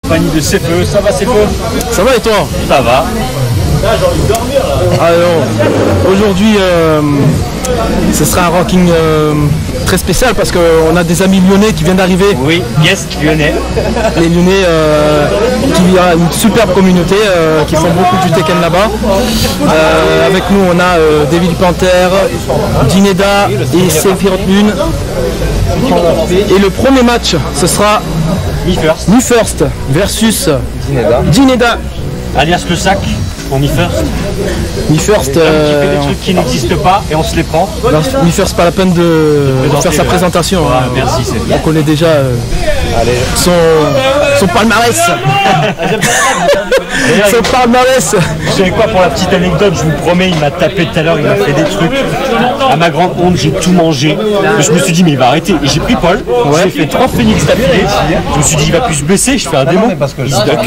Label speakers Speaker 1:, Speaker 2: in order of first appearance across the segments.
Speaker 1: compagnie de CFE. Ça va CFE?
Speaker 2: Ça va et toi?
Speaker 1: Ça va.
Speaker 3: Là, j'ai envie de dormir là.
Speaker 2: Alors, aujourd'hui, ce sera un ranking très spécial parce qu'on a des amis lyonnais qui viennent d'arriver.
Speaker 1: Oui, yes, lyonnais.
Speaker 2: Les lyonnais qui a une superbe communauté qui font beaucoup du Tekken là-bas. Avec nous, on a Devil Panther, Dineda et Sephiroth Lune. Et le premier match, ce sera Me First versus Dineda.
Speaker 1: Alias le sac. Pour Me First.
Speaker 2: Me First,
Speaker 1: qui fait des trucs qui n'existent pas et on se les prend.
Speaker 2: Me First, pas la peine de faire sa présentation.
Speaker 1: Ah, merci, c'est
Speaker 2: on connaît déjà son palmarès. Son palmarès.
Speaker 1: Vous savez quoi, pour la petite anecdote, je vous promets, il m'a tapé tout à l'heure, il m'a fait des trucs. À ma grande honte, j'ai tout mangé. Et je me suis dit, mais il va arrêter. Et j'ai pris Paul, j'ai fait 3 phoenix d'affilée. Je me suis dit, il va plus se blesser, je fais un démon. Il se duck.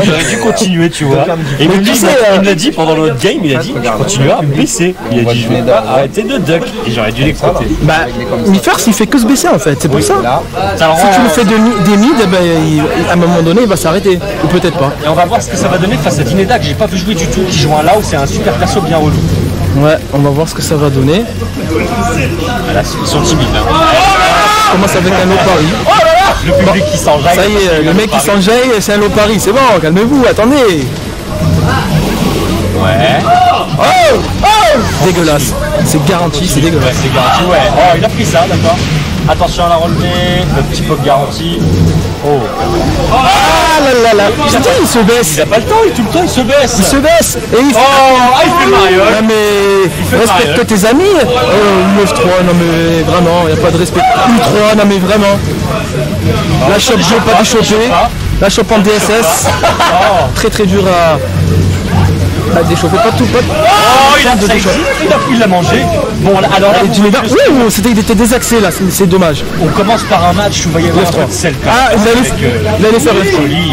Speaker 1: J'aurais dû continuer, tu vois. Et lui, il me l'a dit pendant notre game, il a dit, je continuerai à me baisser. Il a dit, je vais pas arrêter de duck. Et j'aurais dû l'écouter.
Speaker 2: Bah, Me First, il fait que se baisser en fait, c'est pour ça. Si tu le fais des mid, à un moment donné, il va s'arrêter. Ou peut-être pas.
Speaker 1: Et on va voir ce que ça va donner face à Dineda, que j'ai pas vu jouer du tout, qui joue un Lao, c'est un super perso bien relou.
Speaker 2: Ouais, on va voir ce que ça va donner.
Speaker 1: Voilà, ils sont timides. Hein.
Speaker 2: On commence avec un lot pari.
Speaker 1: Le public qui s'enjaille.
Speaker 2: Ça y est, le mec qui s'enjaille, c'est un lot pari. C'est bon, calmez-vous, attendez.
Speaker 1: Ouais.
Speaker 2: Dégueulasse. C'est garanti, c'est dégueulasse.
Speaker 1: Ouais, c'est garanti, ouais. Oh, il a pris ça, d'accord. Attention à la relevée, le petit pop garanti. Oh.
Speaker 2: Ah là là là. Putain, il se baisse.
Speaker 1: Il a pas le temps, tout le temps il se baisse.
Speaker 2: Il se baisse. Et il fait...
Speaker 1: il fait Mario.
Speaker 2: Non mais respecte tes amis. U3, non mais vraiment, il n'y a pas de respect. U3, non mais vraiment. La chope, je vais pas déchoper. La chope en DSS. Très très dur à déchauffer, pas tout, pas.
Speaker 1: Il l'a mangé. Bon, alors là,
Speaker 2: il était désaxé là, c'est dommage.
Speaker 1: On commence par un match où il va y avoir un peu de sel.
Speaker 2: Ah, il allait faire le joli.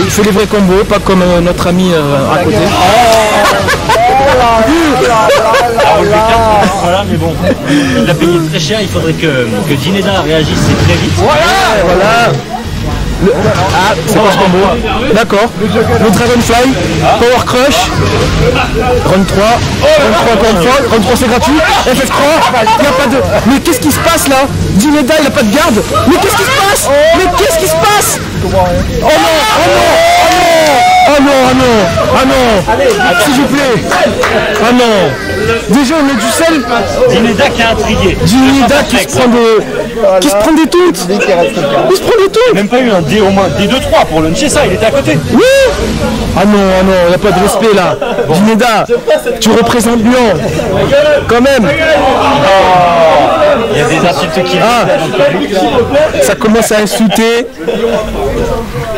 Speaker 2: Il fait les vrais combos, pas comme notre ami à côté.
Speaker 1: Voilà, mais bon, il l'a payé très cher. Il faudrait que Dineda réagisse très vite.
Speaker 2: Voilà. C'est quoi ce combo? D'accord. Le Dragonfly, Power Crush, Run 3, Run 3 c'est gratuit, FF3, il n'y a pas de... Mais qu'est-ce qui se passe là? Dineda il n'a pas de garde. Mais qu'est-ce qui se passe? Mais qu'est-ce qui se passe? Oh non, oh non, oh non, oh non, oh non, s'il vous plaît. Ah non. Déjà on met du sel.
Speaker 1: Dineda qui a intrigué.
Speaker 2: Dineda qui se prend des toutes. Il se prend des toutes.
Speaker 1: Même pas eu un D au moins, D2-3 pour luncher ça, il était à côté.
Speaker 2: Oui. Ah non, il n'y a pas de respect là. Dineda, tu représentes Lyon. Quand même.
Speaker 1: Il y a des insultes qui
Speaker 2: ça commence à insulter.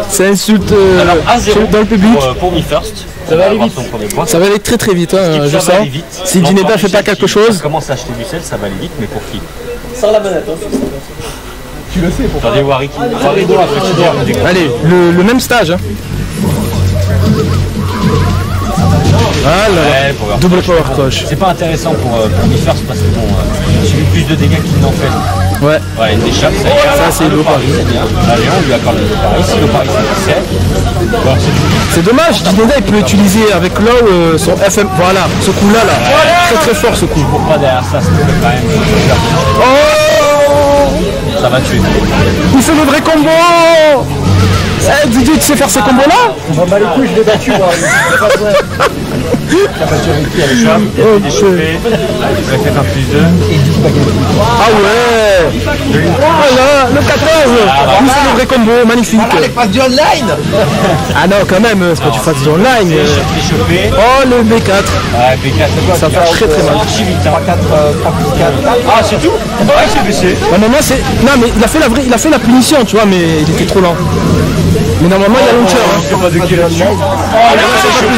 Speaker 2: Ça insulte dans le public.
Speaker 1: Pour Me First.
Speaker 2: Ça va aller vite. Ça va aller très très vite, hein, je sens. Si Dineda fait pas quelque chose.
Speaker 1: On commence à acheter du sel, ça va aller vite, mais pour qui?
Speaker 3: Sans la manette. Tu le sais pourquoi?
Speaker 1: Attendez, Wariki.
Speaker 2: Allez, le même stage. Hein. Voilà, double power crush.
Speaker 1: C'est pas intéressant pour Me First parce que bon, j'ai eu plus de dégâts qu'il n'en fait.
Speaker 2: Ouais.
Speaker 1: Ouais, il échappe,
Speaker 2: ça c'est le pari.
Speaker 1: Allez, on lui accorde le pari. Si le pari
Speaker 2: c'est dommage, Dineda il peut utiliser avec Low son FM. Voilà, ce coup là. Très très fort ce coup.
Speaker 1: Je cours pas derrière ça, c'était quand même. Ça va tuer.
Speaker 2: Il fait le vrai combo. Didier, tu sais faire ces combos là?
Speaker 3: On va mal les couilles, je l'ai battu moi.
Speaker 1: La majorité elle échappe, il a déchauffé, il a fait un plus 2.
Speaker 2: Ah ouais. Voilà, le 14. Il fait le vrai combo, magnifique.
Speaker 3: Voilà les passes du online.
Speaker 2: Ah non quand même, c'est quand tu fasses du online.
Speaker 1: Déchauffé.
Speaker 2: Oh le B4.
Speaker 1: Ouais, B4,
Speaker 2: ça fait très très mal.
Speaker 1: 3 plus 4. Ah c'est tout? Ouais, c'est baissé.
Speaker 2: Non mais il a fait la punition, tu vois, mais il était trop lent. Mais normalement il y a launcher.
Speaker 1: Je sais pas de qui là-dessus.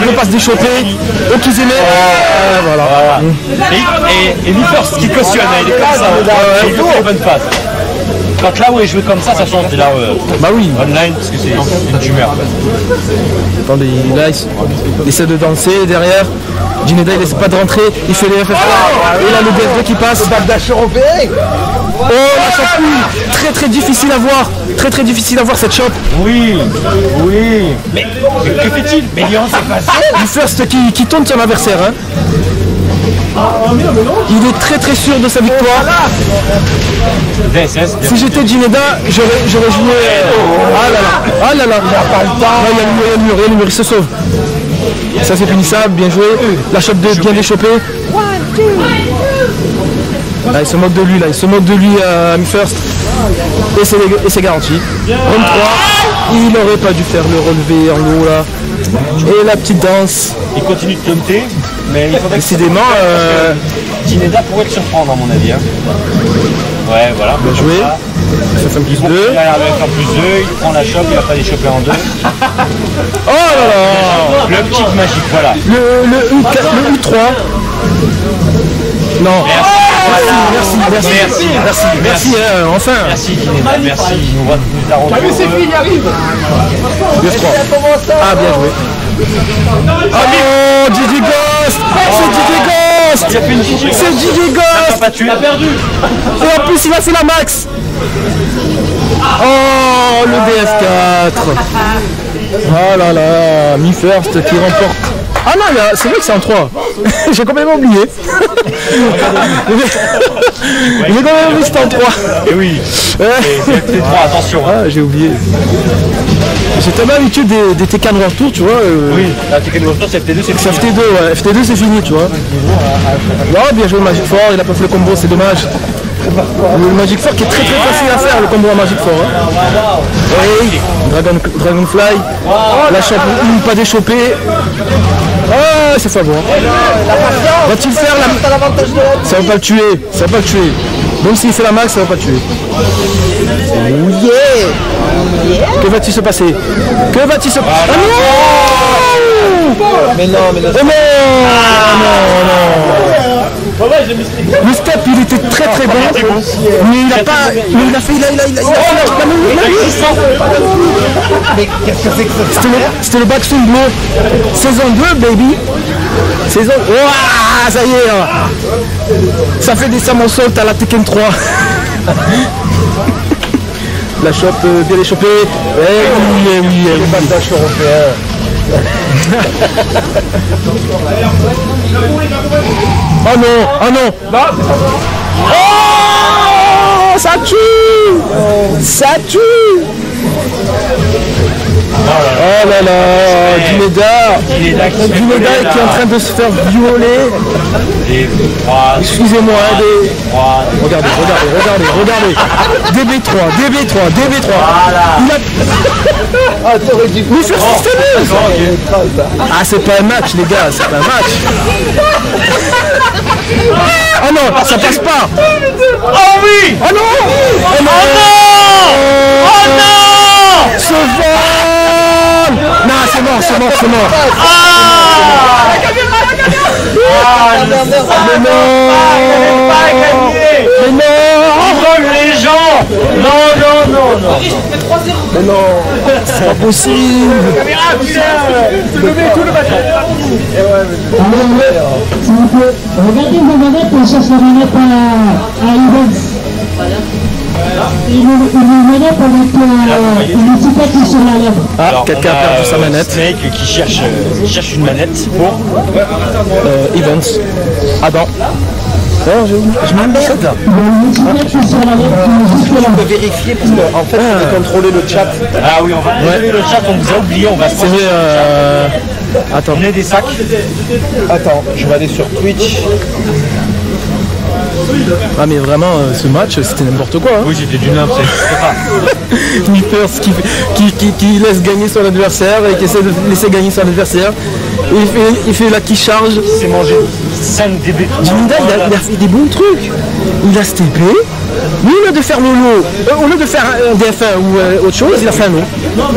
Speaker 2: Il ne pas se déchoper. Donc ils aimaient. Voilà.
Speaker 1: Et Me First qui cautionne, il est comme ça. Il fait une bonne phase. Quand là où il joue comme ça change. Et là,
Speaker 2: bah oui.
Speaker 1: Online, parce que c'est une tumeur.
Speaker 2: Attendez, là, il essaie de danser derrière. Dineda il essaie pas de rentrer, il fait les FF3. Et là le BF2 qui passe.
Speaker 3: Backdash européen.
Speaker 2: Oh la champouille. Très très difficile à voir. Très très difficile à voir cette chope.
Speaker 1: Oui, oui. Mais que fait-il? Mais Lyon, c'est facile.
Speaker 2: Du first qui tourne son adversaire. Hein. Il est très très sûr de sa victoire.
Speaker 1: VSS.
Speaker 2: Si j'étais Jineda, j'aurais joué. Ah là là. Ah là là. Il n'a pas le temps. Il y a le mur, il se sauve. Ça c'est punissable, bien joué. La chope de bien déchopé. Là, il se moque de lui, Mi First. Et c'est garanti. Round 3, il n'aurait pas dû faire le relevé en haut là. Et la petite danse.
Speaker 1: Il continue de taunter, mais il faudrait
Speaker 2: décidément.
Speaker 1: Jineda pourrait le surprendre à mon avis. Hein. Ouais, voilà.
Speaker 2: Bien joué. Ça fait un plus 2.
Speaker 1: Il a un plus 2, il prend la chope, il va pas les choper en 2.
Speaker 2: Oh là là.
Speaker 1: Le petit magique, voilà.
Speaker 2: Le U3. Non. Merci, enfin.
Speaker 1: Merci, Jineda, merci. Nous avons
Speaker 3: mais c'est fini, il arrive.
Speaker 2: Ah, bien joué. Oh, Gigi Ghost. C'est Gigi Ghost.
Speaker 1: Il a fait une Gigi Ghost.
Speaker 2: C'est Gigi Ghost.
Speaker 1: Pas tué. Il a perdu.
Speaker 2: Et en plus, il a fait la max. Oh, le DF4. Oh là là, Mi First qui remporte. Ah non, c'est vrai que c'est en 3. J'ai complètement oublié. J'ai complètement oublié que c'était en 3.
Speaker 1: Et oui. C'est 3, attention.
Speaker 2: Ah, j'ai oublié. J'ai tellement habitué des Tekken World Tour, tu vois.
Speaker 1: Oui, la Tekken World Tour, c'est FT2, c'est fini.
Speaker 2: FT2, ouais. FT2, c'est fini, tu vois. Oh, bien joué le Magic Four, il a pas fait le combo, c'est dommage. Le Magic Four qui est très très facile à faire, le combo à Magic Four. Hein. Oui, Dragonfly. La chope, pas déchopé. Oh, c'est fort. Va-t-il faire la... Ça va pas le tuer, ça va pas le tuer. Même s'il fait la max, ça va pas le tuer. Oh yeah. Que va-t-il se passer? Que va-t-il se passer? Ah non!
Speaker 3: Mais non.
Speaker 2: Oh non! Le step il était très très bon, mais il a pas. Il a fait.
Speaker 3: Mais qu'est-ce que c'est que ça?
Speaker 2: C'était le backswing bleu. Saison 2, baby. Saison. Ouah, ça y est. Ça fait des somersaults à la Tekken 3. La chope bien échopée. Oui.
Speaker 3: Le passage européen.
Speaker 2: Oh non. Oh, ça tue. Ça tue. Oh là là, Jineda qui est en train de se faire violer. Excusez-moi, regardez. DB3.
Speaker 3: Ah, t'aurais dû.
Speaker 2: Mais c'est systémique. Ah, c'est pas un match, les gars, c'est pas un match. Oh non, ça passe pas.
Speaker 1: Oh oui.
Speaker 2: Oh non.
Speaker 1: Oh non.
Speaker 2: Ce vol. Non, c'est mort.
Speaker 1: Ah.
Speaker 3: Merde.
Speaker 1: Mais non. Il vole les gens. Non.
Speaker 2: Mais non, c'est pas possible.
Speaker 4: S'il vous plaît, regardez vos manettes et cherchez la manette à Evans. Il nous menait pour mettre une cicatrice sur la lèvre.
Speaker 2: Ah, quelqu'un a perdu sa manette.
Speaker 1: Snake qui cherche une manette pour
Speaker 2: Evans. Adam. Alors, je m'emmerde.
Speaker 4: Une cicatrice sur la lèvre qui est juste là.
Speaker 3: On peut vérifier parce qu'en fait, on a contrôlé le chat.
Speaker 1: Ah oui, on va désolé le chat, on vous a oublié, on va se
Speaker 2: C'est vrai. Attends.
Speaker 1: on a des sacs.
Speaker 3: Attends, je vais aller sur Twitch.
Speaker 2: Ah mais vraiment, ce match, c'était n'importe quoi. Hein.
Speaker 1: Oui, c'était du nimp, c'est pas.
Speaker 2: Nippers qui laisse gagner son adversaire et qui essaie de laisser gagner son adversaire. Il fait là qui charge.
Speaker 1: Il s'est mangé 5 DB.
Speaker 2: Jineda, il a fait des bons trucs. Il a steppé. Mais au lieu de faire le lot, au lieu de faire un DF1 ou autre chose, il a fait un lot.
Speaker 1: En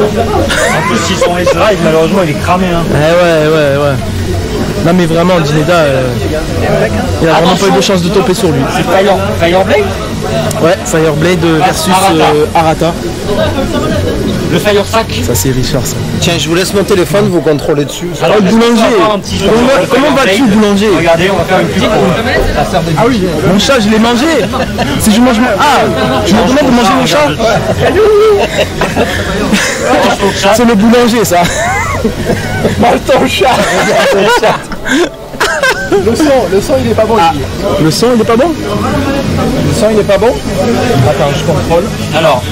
Speaker 1: plus, si son S Drive, malheureusement, il est cramé. Hein.
Speaker 2: Ouais. Non mais vraiment, Jineda, il a vraiment pas eu de chance de toper sur lui.
Speaker 1: C'est Fireblade.
Speaker 2: Ouais, Fireblade versus Arata.
Speaker 1: Le Fire Sack.
Speaker 2: Ça c'est Richard ça.
Speaker 3: Tiens, je vous laisse mon téléphone, vous contrôlez dessus.
Speaker 1: Alors,
Speaker 2: le boulanger. Comment vas-tu, boulanger?
Speaker 1: Regardez, on va faire une petite.
Speaker 2: Ah oui, mon chat, je l'ai mangé. Si je mange mon... Ah, je me demande de manger mon chat. C'est le boulanger, ça.
Speaker 3: Mange ton chat. Le son il est pas bon.
Speaker 2: Le son, il est pas bon?
Speaker 3: Le son il est pas bon. Attends, je contrôle.
Speaker 1: Alors,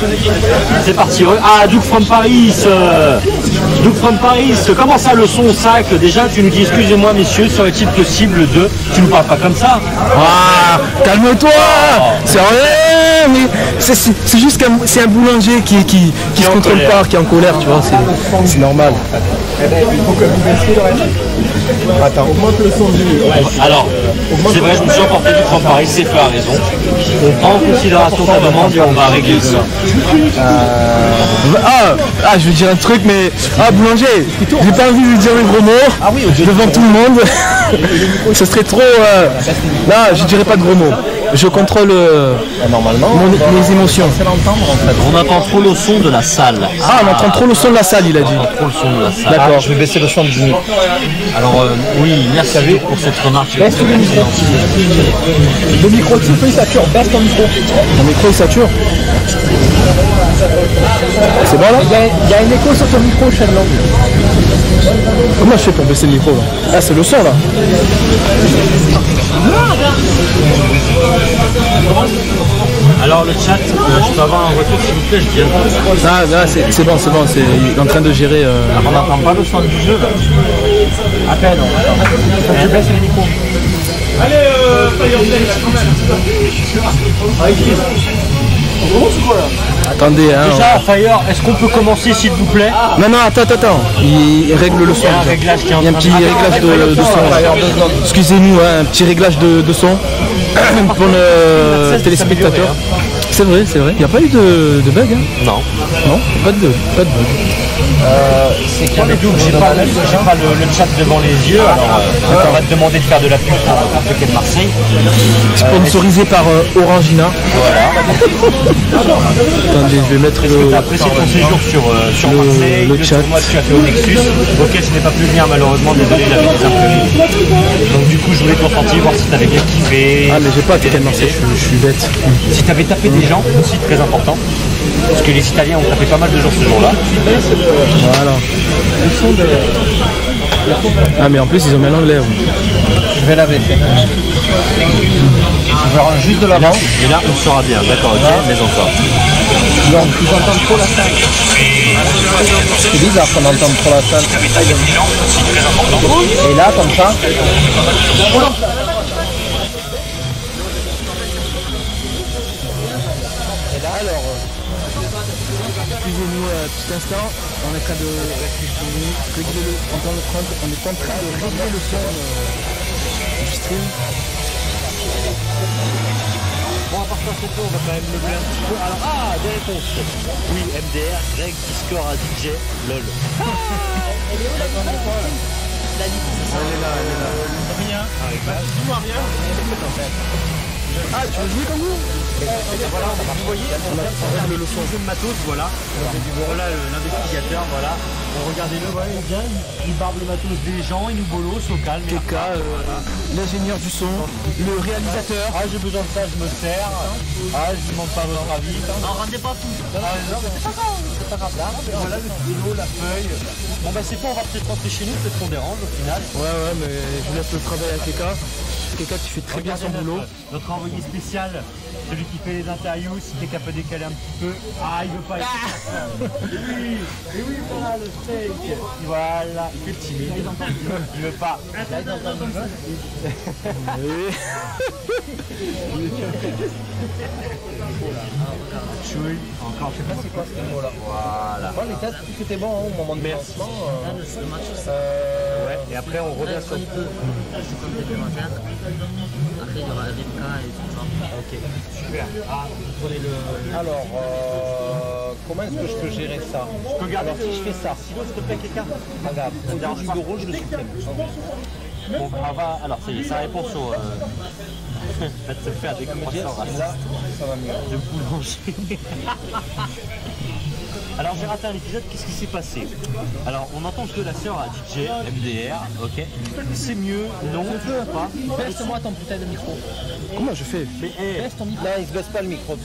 Speaker 1: c'est parti. Ah, Doug from Paris. Doug from Paris. Comment ça, le son sac? Déjà, tu nous dis, excusez-moi, messieurs, serait-il possible de... Tu ne parles pas comme ça.
Speaker 2: Ah, calme-toi. C'est rien, mais c'est juste qu'un un boulanger qui se contrôle pas, qui est en colère, tu vois, c'est normal.
Speaker 3: Eh ben, il faut que vous baissiez le reste. Attends, augmente le son du...
Speaker 1: Alors, c'est vrai, je me suis emporté du from Paris, c'est fait à raison. On prend en considération ta demande et on va régler ça.
Speaker 2: Je veux dire un truc, mais... Ah, boulanger, j'ai pas envie de dire les gros mots devant tout le monde. Ce serait trop... Là, je dirais pas de gros mots. Je contrôle
Speaker 3: normalement,
Speaker 2: mes émotions.
Speaker 1: On entend trop le son de la salle.
Speaker 2: Ah, on entend trop le son de la salle, il a dit.
Speaker 1: On entend trop le son de la salle.
Speaker 2: D'accord.
Speaker 3: je vais baisser le son du micro.
Speaker 1: Alors, oui, merci pour cette remarque.
Speaker 3: Baisse le micro. Le micro, tu peux, il sature. Baisse ton micro.
Speaker 2: Mon micro, il sature. C'est bon là?
Speaker 3: Il y a un écho sur ton micro, Shenlong.
Speaker 2: Comment je fais pour baisser le micro là? Ah, c'est le son là.
Speaker 1: Alors le chat, je peux avoir un retour s'il vous plaît, je viens.
Speaker 2: C'est bon, il est en train de gérer...
Speaker 1: On n'entend pas le son du jeu là.
Speaker 3: À peine. Je baisse le micro.
Speaker 1: Allez,
Speaker 2: Attendez, hein.
Speaker 1: déjà, Fire, est-ce qu'on peut commencer s'il vous plaît?
Speaker 2: Non, attends. Il règle le son.
Speaker 1: Il y a un réglage qui est en
Speaker 2: Il y a un petit réglage de son. Excusez-nous, hein, un petit réglage de son pour le téléspectateur. C'est vrai. Il n'y a pas eu de bug, hein?
Speaker 1: Non.
Speaker 2: Non, pas de bug.
Speaker 1: C'est quoi les doubles? J'ai pas le chat devant les yeux, alors on va te demander de faire de la pub pour Pokémon Marseille.
Speaker 2: Sponsorisé par Orangina.
Speaker 1: Voilà.
Speaker 2: Attendez, je vais mettre
Speaker 1: Est-ce que tu as apprécié ton séjour sur Marseille,
Speaker 2: le chat.
Speaker 1: tournoi que tu as fait au Nexus, auquel je n'ai pas pu venir malheureusement, désolé, j'avais des imprévus. Donc du coup, je voulais ton ressenti, voir si tu avais bien kiffé.
Speaker 2: Ah, mais j'ai pas attaqué Marseille, je suis bête.
Speaker 1: Si tu avais tapé des gens, aussi très important. Parce que les Italiens ont tapé pas mal de jours ce jour-là.
Speaker 2: Voilà. Ah, mais en plus, ils ont mis l'anglais.
Speaker 3: Je vais la baisser. Je vais juste de l'avant.
Speaker 1: Et là, on sera bien, d'accord, ok, mais encore.
Speaker 3: Donc, ils entendent trop la salle. C'est bizarre qu'on entende trop la salle. Et là, comme ça.
Speaker 2: Excusez-nous un petit instant, on est en train de régler le, on est en train de régler le son du stream.
Speaker 1: Bon, à part ça, c'est tout, on va quand même meubler un petit peu. Alors, des réponses. Oui, MDR, Greg, Discord à DJ, LOL. Elle est où la Elle est là. Rien. Dis-moi rien.
Speaker 2: Ah, tu veux jouer comme vous?
Speaker 1: Voilà, vous voyez, on règle le son jeu de matos, voilà. Voilà l'investigateur, voilà. Bon, regardez-le, voilà, il vient, il barbe le matos des gens, il nous bolosse au calme.
Speaker 2: Keka, l'ingénieur du son, le réalisateur.
Speaker 1: Ah, j'ai besoin de ça, je me sers. Ah, je ne demande pas votre avis.
Speaker 5: Non, rendez pas tout.
Speaker 1: Ah, non, mais c'est pas grave. Là, voilà le stylo, la feuille. Bon, bah, c'est pas, on va peut-être rentrer chez nous, peut-être qu'on dérange au final.
Speaker 2: Ouais, mais je laisse le travail à Keka. Keka, tu fais très bien son boulot.
Speaker 1: Notre envoyé spécial, celui qui fait les interviews, si t'es capable de décaler un petit peu. Ah, il veut pas être. Et oui, voilà le steak. Voilà, il fait timide. Il veut pas. Chouille, encore, je sais pas c'est quoi ce mot là. Voilà.
Speaker 3: Bon, les tests, tout était bon hein, au moment de lancement.
Speaker 1: Ouais, et après on revient sur.
Speaker 5: Après, il y aura RMK et tout ça.
Speaker 1: Ok, super. Ah, vous prenez le.
Speaker 3: Alors, comment est-ce que je peux gérer ça?
Speaker 1: Je peux garder.
Speaker 3: Alors, si je fais ça,
Speaker 1: Sinon, s'il te plaît, quelqu'un.
Speaker 3: regarde, au-dessus de rouge, je le supprime.
Speaker 1: Bon, alors ça y est, sa réponse au... va te faire des croissants racistes
Speaker 3: Ça va mieux.
Speaker 1: de boulanger. Alors j'ai raté un épisode, qu'est-ce qui s'est passé? Alors on entend que la sœur a DJ, MDR, ok. C'est mieux, non, pas.
Speaker 3: Baisse-moi ton putain de micro.
Speaker 2: Comment je fais?
Speaker 1: Mais hey,
Speaker 3: Baisse ton micro. Là, il se baisse pas le micro.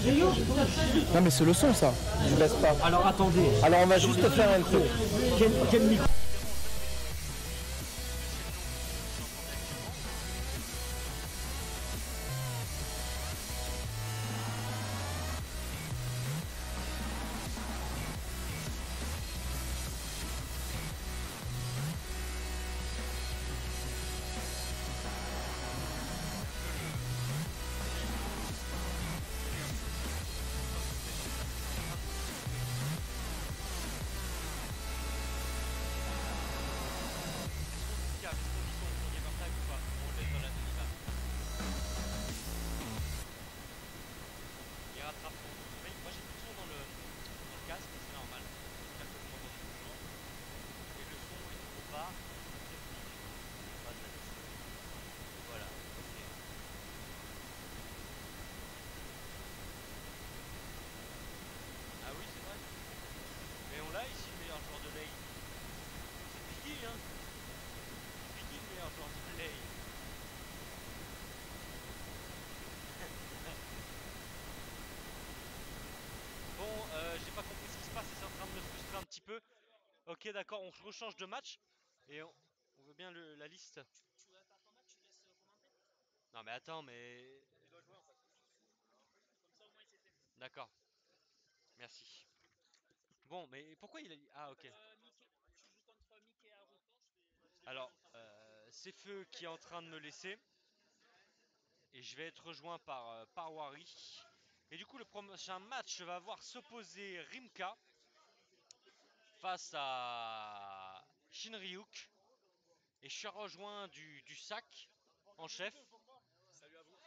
Speaker 2: Non mais c'est le son ça.
Speaker 3: Il se baisse pas.
Speaker 1: alors attendez,
Speaker 3: Alors on va juste faire un truc.
Speaker 1: quel micro?
Speaker 6: Ah oui, c'est vrai. Mais on l'a ici le meilleur joueur de lane. C'est Piggy, hein. Piggy le meilleur joueur de lane. Bon, j'ai pas compris ce qui se passe et c'est en train de me frustrer un petit peu. Ok, d'accord, on rechange de match et on veut bien la liste. Non mais attends, mais... D'accord. Merci. Bon, mais pourquoi il a... Ah, ok. Alors, c'est Feu qui est en train de me laisser. Et je vais être rejoint par Wari. Et du coup, le prochain match va voir s'opposer Rimka face à Shinryuk. Et je suis rejoint du sac en chef.
Speaker 7: Salut à vous.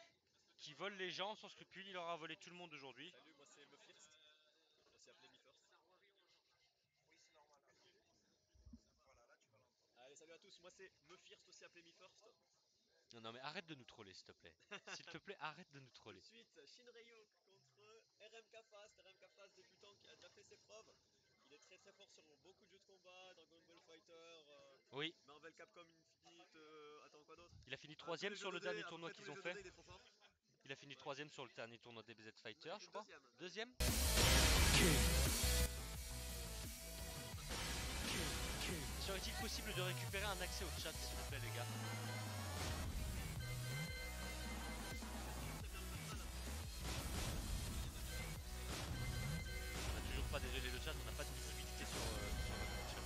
Speaker 6: Qui vole les gens sans scrupule. Il aura volé tout le monde aujourd'hui.
Speaker 7: Salut, moi c'est MeFirst. Aussi appelé MeFirst. Voilà, là tu vas l'entendre. Allez, salut à tous, moi c'est MeFirst, aussi appelé MeFirst.
Speaker 6: Non mais arrête de nous troller s'il te plaît. S'il te plaît, arrête de nous troller.
Speaker 7: Ensuite, Shinryuk contre RMK Fast. RMK Fast, débutant qui a déjà fait ses preuves. Il est très très fort sur beaucoup de jeux de combat, Dragon Ball Fighter,
Speaker 6: Oui.
Speaker 7: Marvel Capcom Infinite, attends quoi d'autre?
Speaker 6: Il a fini 3ème sur le dernier tournoi qu'ils ont fait. Il a fini 3ème sur le dernier tournoi des BZ Fighter, je crois. Deuxième. Serait-il possible de récupérer un accès au chat, s'il vous plaît, les gars? On n'a toujours pas, désolé le chat, on n'a pas de visibilité sur le chat.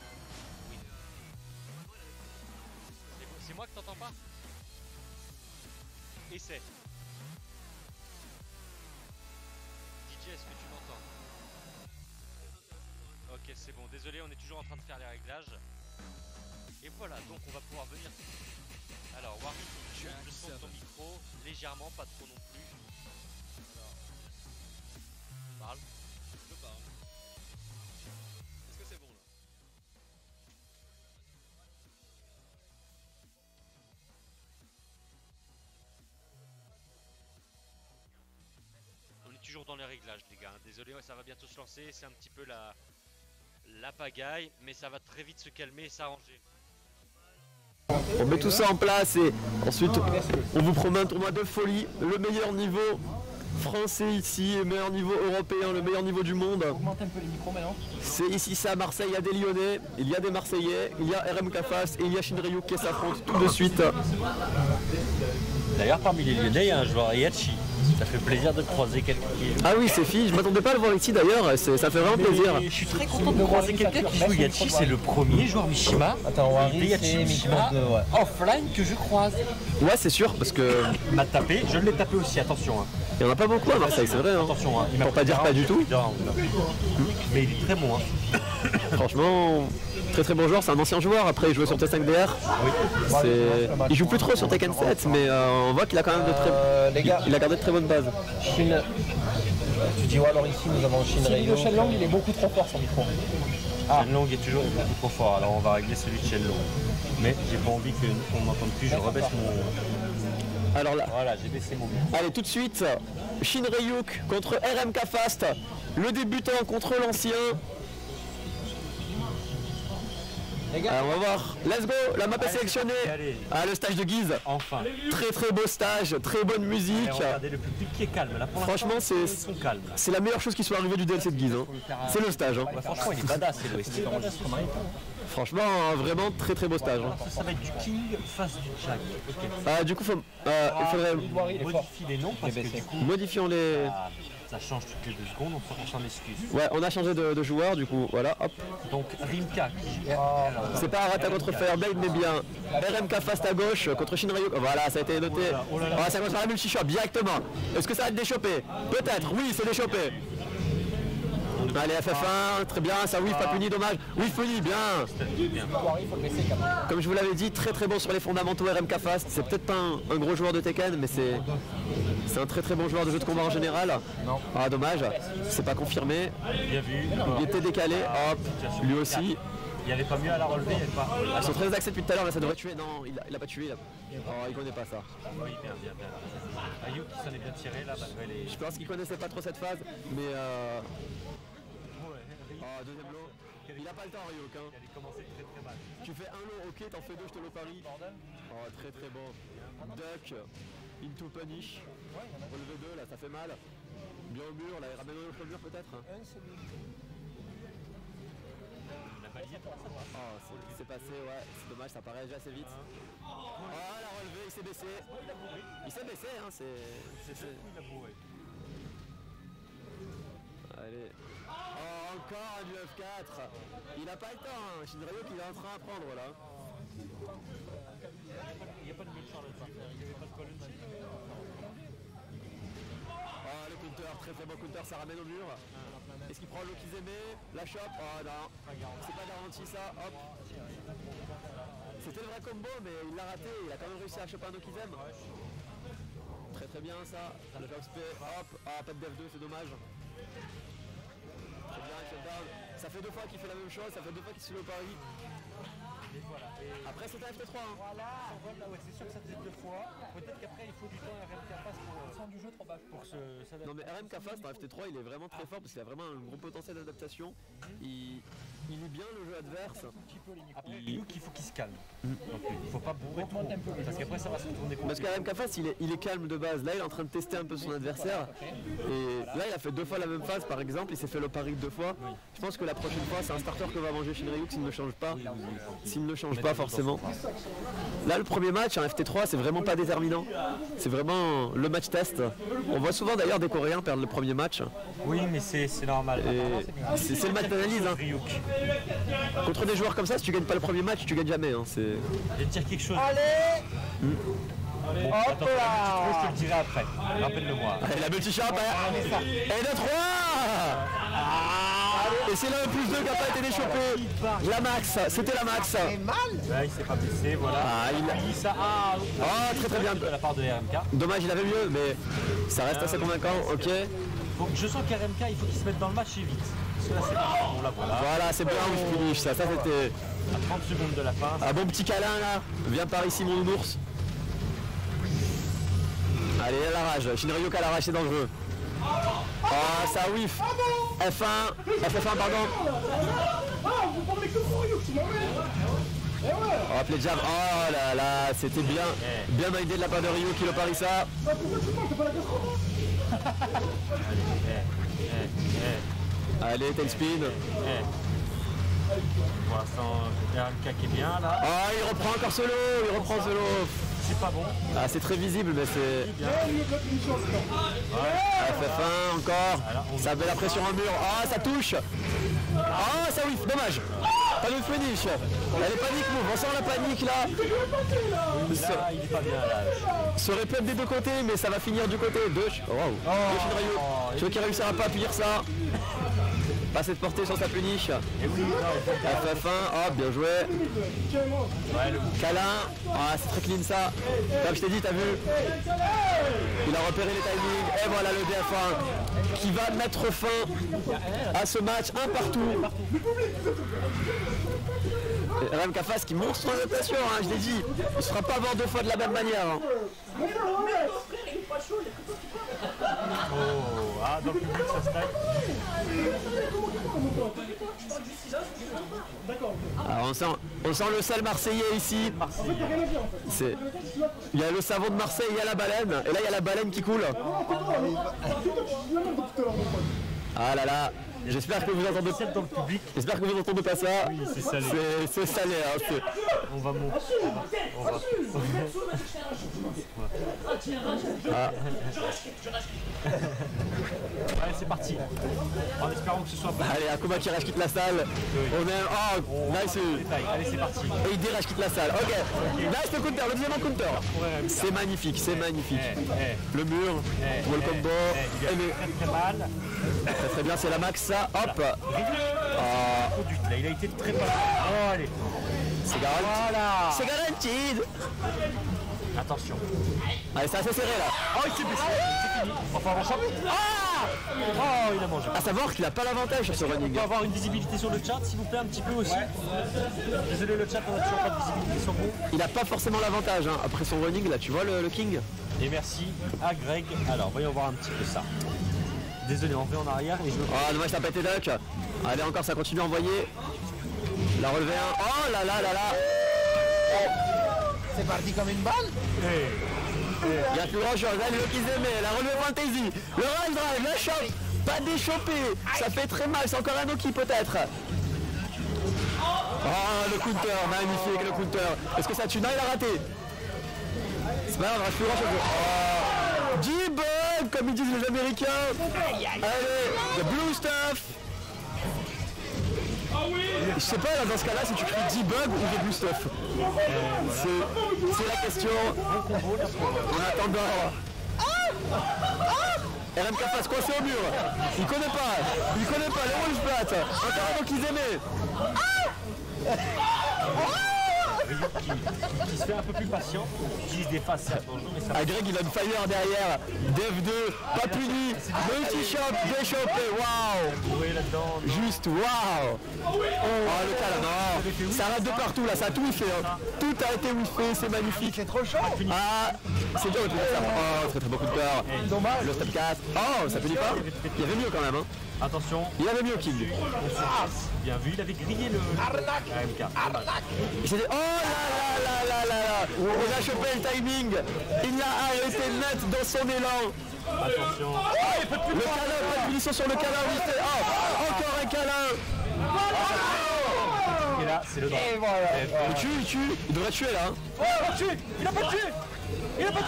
Speaker 6: Oui. C'est moi que t'entends pas? Essaie. DJ, est-ce que tu m'entends? Ok, c'est bon, désolé, on est toujours en train de faire les réglages. Et voilà, donc on va pouvoir venir. Alors, Wari, tu montes le son de ton micro, légèrement, pas trop non plus. Alors, parle.
Speaker 7: Je parle. Est-ce que c'est bon là?
Speaker 6: On est toujours dans les réglages, les gars. Désolé, ça va bientôt se lancer. C'est un petit peu la pagaille, mais ça va très vite se calmer et s'arranger.
Speaker 2: On met tout ça en place et ensuite on vous promet un tournoi de folie, le meilleur niveau français ici, le meilleur niveau européen, le meilleur niveau du monde.
Speaker 3: Augmente un peu les micros maintenant.
Speaker 2: C'est ici, c'est à Marseille, il y a des Lyonnais, il y a des Marseillais, il y a RMK Fast et il y a Shinryuk qui s'affrontent tout de suite.
Speaker 1: D'ailleurs parmi les Lyonnais il y a un joueur Yachi. Ça fait plaisir de croiser quelqu'un qui est...
Speaker 2: Ah oui, c'est fille, je m'attendais pas à le voir ici d'ailleurs, ça fait vraiment plaisir.
Speaker 1: Je suis très content de croiser quelqu'un qui joue Yachi, c'est le premier joueur Mishima.
Speaker 3: Attends, Wari, c'est
Speaker 1: Mishima
Speaker 3: ouais.
Speaker 1: offline que je croise.
Speaker 2: Ouais, c'est sûr, parce que
Speaker 1: Il m'a tapé, je l'ai tapé aussi, attention. Hein.
Speaker 2: il n'y en a pas beaucoup à Marseille, c'est vrai. Hein.
Speaker 1: Attention, hein. Il m'a
Speaker 2: Pour pas dire pas du tout.
Speaker 1: Mais il est très bon. Hein.
Speaker 2: Franchement, très très bon joueur, c'est un ancien joueur, après il jouait sur T5DR. Il joue plus trop sur Tekken 7, mais on voit qu'il a quand même de très...
Speaker 3: les gars,
Speaker 2: il a gardé de très bonnes bases.
Speaker 3: Tu dis, ouais, alors ici nous avons Shinryu.
Speaker 2: Le Shenlong il est beaucoup trop fort son micro.
Speaker 1: Shenlong est toujours beaucoup trop fort, alors on va régler celui de Shenlong. Mais j'ai pas envie qu'on m'entende plus, je rebaisse mon...
Speaker 2: Alors là,
Speaker 1: Voilà, j'ai baissé mon micro.
Speaker 2: allez tout de suite, Shinryuk contre RMK Fast, le débutant contre l'ancien. Alors on va voir, let's go, la map est sélectionnée.
Speaker 1: Allez,
Speaker 2: Ah, le stage de Guise,
Speaker 1: enfin.
Speaker 2: très très beau stage, très bonne musique.
Speaker 1: Allez, regardez, le public qui est calme. Là, pour
Speaker 2: Franchement,
Speaker 1: l'instant,
Speaker 2: c'est-
Speaker 1: ils sont calmes. Là.
Speaker 2: C'est la meilleure chose qui soit arrivée du DLC de Guise. Hein. C'est le stage. Hein.
Speaker 1: Ouais, franchement, il est badass, c'est l'OST.
Speaker 2: Franchement, vraiment très très beau stage. Hein.
Speaker 1: Ça va être du King face du Jack. Ok.
Speaker 2: Ah, du coup, il faudrait
Speaker 1: Modifie les noms parce que du coup,
Speaker 2: modifier les...
Speaker 1: ça change toutes les 2 secondes, on s'en excuse.
Speaker 2: Ouais, on a changé de joueur, du coup, voilà, hop.
Speaker 1: Donc Rimka qui
Speaker 2: C'est pas Arata contre Fireblade, mais bien RMK Fast à gauche contre Shinryu. Voilà, ça a été noté. Ah, ça commence par la multi-shop directement. Est-ce que ça va être déchopé? Peut-être, oui, c'est déchopé. Allez, FF1, très bien, ça whiff, pas puni, dommage. Whiff puni, bien. Comme je vous l'avais dit, très très bon sur les fondamentaux RMK Fast. C'est peut-être pas un gros joueur de Tekken, mais c'est un très très bon joueur de jeu de combat en général. Ah, dommage, c'est pas confirmé.
Speaker 1: bien vu.
Speaker 2: Il était décalé, hop, lui aussi.
Speaker 1: Il n'y avait pas mieux à la relever, il n'y avait pas.
Speaker 2: Ils sont très axés depuis tout à l'heure, là ça devrait tuer. Non, il a pas tué. Oh, il connaît pas ça.
Speaker 1: Oui, bien. Ayuk qui s'en est bien tiré là, malgré les.
Speaker 2: Je pense qu'il connaissait pas trop cette phase, mais oh, deuxième lot. Il a pas le temps, Ryuk. Hein.
Speaker 1: Il allait commencer très mal.
Speaker 2: Tu fais un lot, ok, t'en fais 2, je te le parie. Oh, très très bon. Duck, into punish. Relevé 2, là, ça fait mal. Bien au mur, là, ramène au mur peut-être. Oh, c'est passé, ouais, c'est dommage, ça paraît déjà assez vite. Oh, la relevée, il s'est baissé. Il s'est baissé, hein,
Speaker 1: Il a bourré.
Speaker 2: Allez. Oh, encore un du F4. Il a pas le temps, hein. Shinryu qui est en train à prendre là.
Speaker 1: Il n'y a pas de méchant là, il n'y avait pas de colonne.
Speaker 2: Oh, le counter, très très bon counter, ça ramène au mur. Est-ce qu'il prend le Kizeme? La chope? Oh non, c'est pas garanti ça, hop. C'était le vrai combo, mais il l'a raté, il a quand même réussi à choper un Okizem. Très très bien ça, le XP, hop, ah pas de Dev 2, c'est dommage. Très bien, shutdown. Ça fait 2 fois qu'il fait la même chose, ça fait 2 fois qu'il se fait le pari. Après c'est un FT3 hein.
Speaker 1: Voilà, ouais, c'est sûr que ça faisait 2 fois. Peut-être qu'après il faut du temps à RMK Fast pour du jeu trop bas pour
Speaker 2: Non mais RMK Fast en FT3 il est vraiment très fort parce qu'il a vraiment un gros potentiel d'adaptation. Il lit bien le jeu adverse.
Speaker 1: Après Ryuk il faut qu'il se calme. Donc il faut pas bourrer trop. Parce qu'après ça va se tourner contre.
Speaker 2: Parce qu'RMK Fast il est calme de base. Là il est en train de tester un peu son adversaire. Et là il a fait 2 fois la même phase par exemple, il s'est fait le pari 2 fois. Je pense que la prochaine fois c'est un starter que va manger Shinryu s'il ne change pas. S'il ne change pas forcément. Là le premier match en FT3 c'est vraiment pas déterminant. C'est vraiment le match test. On voit souvent d'ailleurs des Coréens perdre le premier match.
Speaker 1: Oui mais c'est normal.
Speaker 2: C'est le match d'analyse. Hein. Contre des joueurs comme ça, si tu gagnes pas le premier match, tu gagnes jamais. Hein.
Speaker 1: Je vais te dire quelque chose.
Speaker 2: Allez
Speaker 1: Hop là je te le dirai après. Rappelle-le-moi.
Speaker 2: Allez, la multi-shop, et de 3 et c'est là le plus 2 qui n'a pas été déchopé. La max, c'était la max.
Speaker 1: Là, il s'est pas blessé, voilà.
Speaker 2: Ah,
Speaker 1: il ça.
Speaker 2: très très bien
Speaker 1: de la part de RMK.
Speaker 2: Dommage, il avait mieux, mais ça reste assez convaincant, ok.
Speaker 1: Donc je sens qu'RMK, il faut qu'il se mette dans le match et vite. Parce que là, c'est pas bon, là, voilà.
Speaker 2: Voilà, c'est bien où je finish, ça c'était
Speaker 1: À 30 secondes de la fin.
Speaker 2: un bon petit câlin là. Viens par ici, mon ours. Allez, à la rage, Shinryu à la rage, c'est dangereux. Oh, ça whiff. FF1, pardon. Oh, play jab. Oh là là, c'était bien mindé de la part de Ryu qui le parie ça. Allez, tailspin.
Speaker 1: Pour l'instant, RMK qui est bien là.
Speaker 2: Oh, il reprend encore solo,
Speaker 1: C'est pas bon.
Speaker 2: Ah, c'est très visible, mais c'est... FF1 encore. Ça met la pression en mur. Ah, ça touche. Ah, ça whiff, dommage. Pas de finish. Elle est panique move, on sent la panique là.
Speaker 1: Là, il est pas bien là.
Speaker 2: Ça aurait pu être des 2 côtés, mais ça va finir du côté de Shinryu. Je veux qu'il réussira pas à punir ça. Pas cette portée sur sa punish. FF1, hop, bien joué. Câlin. Ah, c'est très clean ça. Comme je t'ai dit, t'as vu. Il a repéré les timings. Et voilà le DF1. qui va mettre fin à ce match un partout. RMK Fast qui montre son adaptation, hein, je l'ai dit. Il se fera pas avoir 2 fois de la même manière. Hein.
Speaker 1: Oh, ah, dans le public, ça se taille.
Speaker 2: Alors on sent le sel marseillais ici. Il y a le savon de Marseille, il y a la baleine. Et là, il y a la baleine qui coule. Ah là là. J'espère que vous entendez
Speaker 1: dans le public.
Speaker 2: J'espère que vous n'entendez pas ça.
Speaker 1: Oui, c'est salé.
Speaker 2: C'est salé. Hein,
Speaker 1: on va monter.
Speaker 2: Ah.
Speaker 1: Allez, c'est parti. En espérant que ce soit bon.
Speaker 2: Allez, Akuma qui quitte la salle. On est. Oh, nice.
Speaker 1: Allez, c'est parti.
Speaker 2: Et il dit quitte la salle. Ok. Nice le counter, le deuxième counter. C'est magnifique, c'est magnifique. Le mur, le combo.
Speaker 1: Très mal.
Speaker 2: Très bien, c'est la max ça. Hop.
Speaker 1: Produit là, il a été très mal. Oh, allez.
Speaker 2: C'est garanti.
Speaker 1: Voilà.
Speaker 2: C'est garanti.
Speaker 1: Attention.
Speaker 2: Allez, c'est assez serré là.
Speaker 1: Oh, il s'est blessé. C'est fini. Enfin, on chope. Ah. Oh, il a mangé.
Speaker 2: À savoir qu'il n'a pas l'avantage sur ce running.
Speaker 1: On peut avoir une visibilité sur le chat, s'il vous plaît, un petit peu aussi. Désolé, le chat, on n'a toujours pas de visibilité sur vous.
Speaker 2: Il n'a pas forcément l'avantage hein. Après son running là, tu vois le king.
Speaker 1: Et merci à Greg. Alors, voyons voir un petit peu ça. Désolé, on revient en arrière et je...
Speaker 2: Oh, dommage, ça n'a pas été duck. Allez, encore, ça continue à envoyer. La relevé 1. Oh là là là là.
Speaker 3: C'est parti comme une balle.
Speaker 2: Il y a plus grand chose. Allez, le Kizeme, la relevé fantasy. Le ride drive, la chope. Pas déchopé. Ça fait très mal. C'est encore un Oki peut-être. Oh, le counter. Magnifique, le counter. Est-ce que ça tue? Non, il a raté. C'est pas grave, il reste plus grand chose. Oh. G-Bug, comme ils disent les Américains. Allez, the blue stuff. Je sais pas là, dans ce cas-là si tu cries G-Bug ou the blue stuff. C'est la question. En attendant. RMK Fast coincé au mur. Il connaît pas. Le rouge plate. Encore un qu'ils aimaient.
Speaker 1: Qui se fait un peu plus patient, utilise des faces bonjour, mais ça
Speaker 2: ah, Greg il a une fire derrière, Dev 2, pas puni, multi-shop, déchopé, waouh. Juste waouh. Oh le câlin, non. Ça rate de partout là, ça a tout whiffé hein. Tout a été whiffé, c'est magnifique.
Speaker 3: C'est trop chaud.
Speaker 2: Ah, c'est dur de tout faire. Oh, très beau coup de cœur.
Speaker 3: Dommage.
Speaker 2: Le step 4. Oh, ça punit pas. Il y avait mieux quand même hein.
Speaker 1: Attention.
Speaker 2: Il y avait mieux King.
Speaker 1: Bien vu, il avait grillé le AMK.
Speaker 2: Oh là là. Il a chopé le timing. Il a arrêté net dans son élan.
Speaker 1: Attention.
Speaker 2: Le câlin, pas de punition sur le câlin. Encore un câlin.
Speaker 1: Et là, c'est le droit.
Speaker 3: Et voilà.
Speaker 2: Il tue. Il devrait tuer là.
Speaker 1: Oh, il a pas tué. Il a pas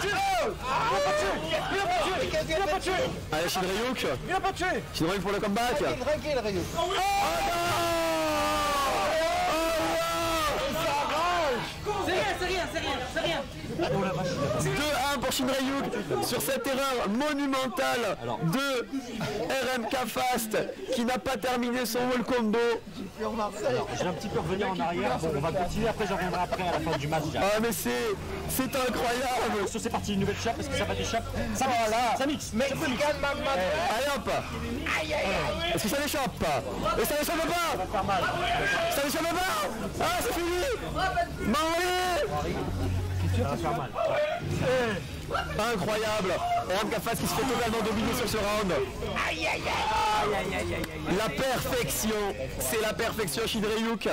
Speaker 1: tué.
Speaker 2: Allez, Shinryuk.
Speaker 1: Il a pas tué.
Speaker 2: Shinryuk pour le comeback.
Speaker 3: Tranquille, Ryu.
Speaker 5: C'est rien.
Speaker 2: 2-1 pour Shinryuk sur cette erreur monumentale de RMK Fast qui n'a pas terminé son wall combo.
Speaker 1: Alors, je vais un petit peu revenir en arrière. Bon, on va continuer. Après, je reviendrai après à la fin du match.
Speaker 2: Ah, mais c'est incroyable.
Speaker 1: Sur c'est parti, une nouvelle chape. Est-ce que ça va déchappe? Ça mixe. Ça mixe.
Speaker 2: Allez hop. Est-ce que ça n'échappe pas? Et ça n'échappe pas.
Speaker 1: Ça va faire mal.
Speaker 2: Ça n'échappe pas. Ah, c'est fini. Marie.
Speaker 1: Ça va faire mal.
Speaker 2: Incroyable. RMK Fast qui se fait totalement dominer sur ce round. La perfection. C'est la perfection Shinryuk.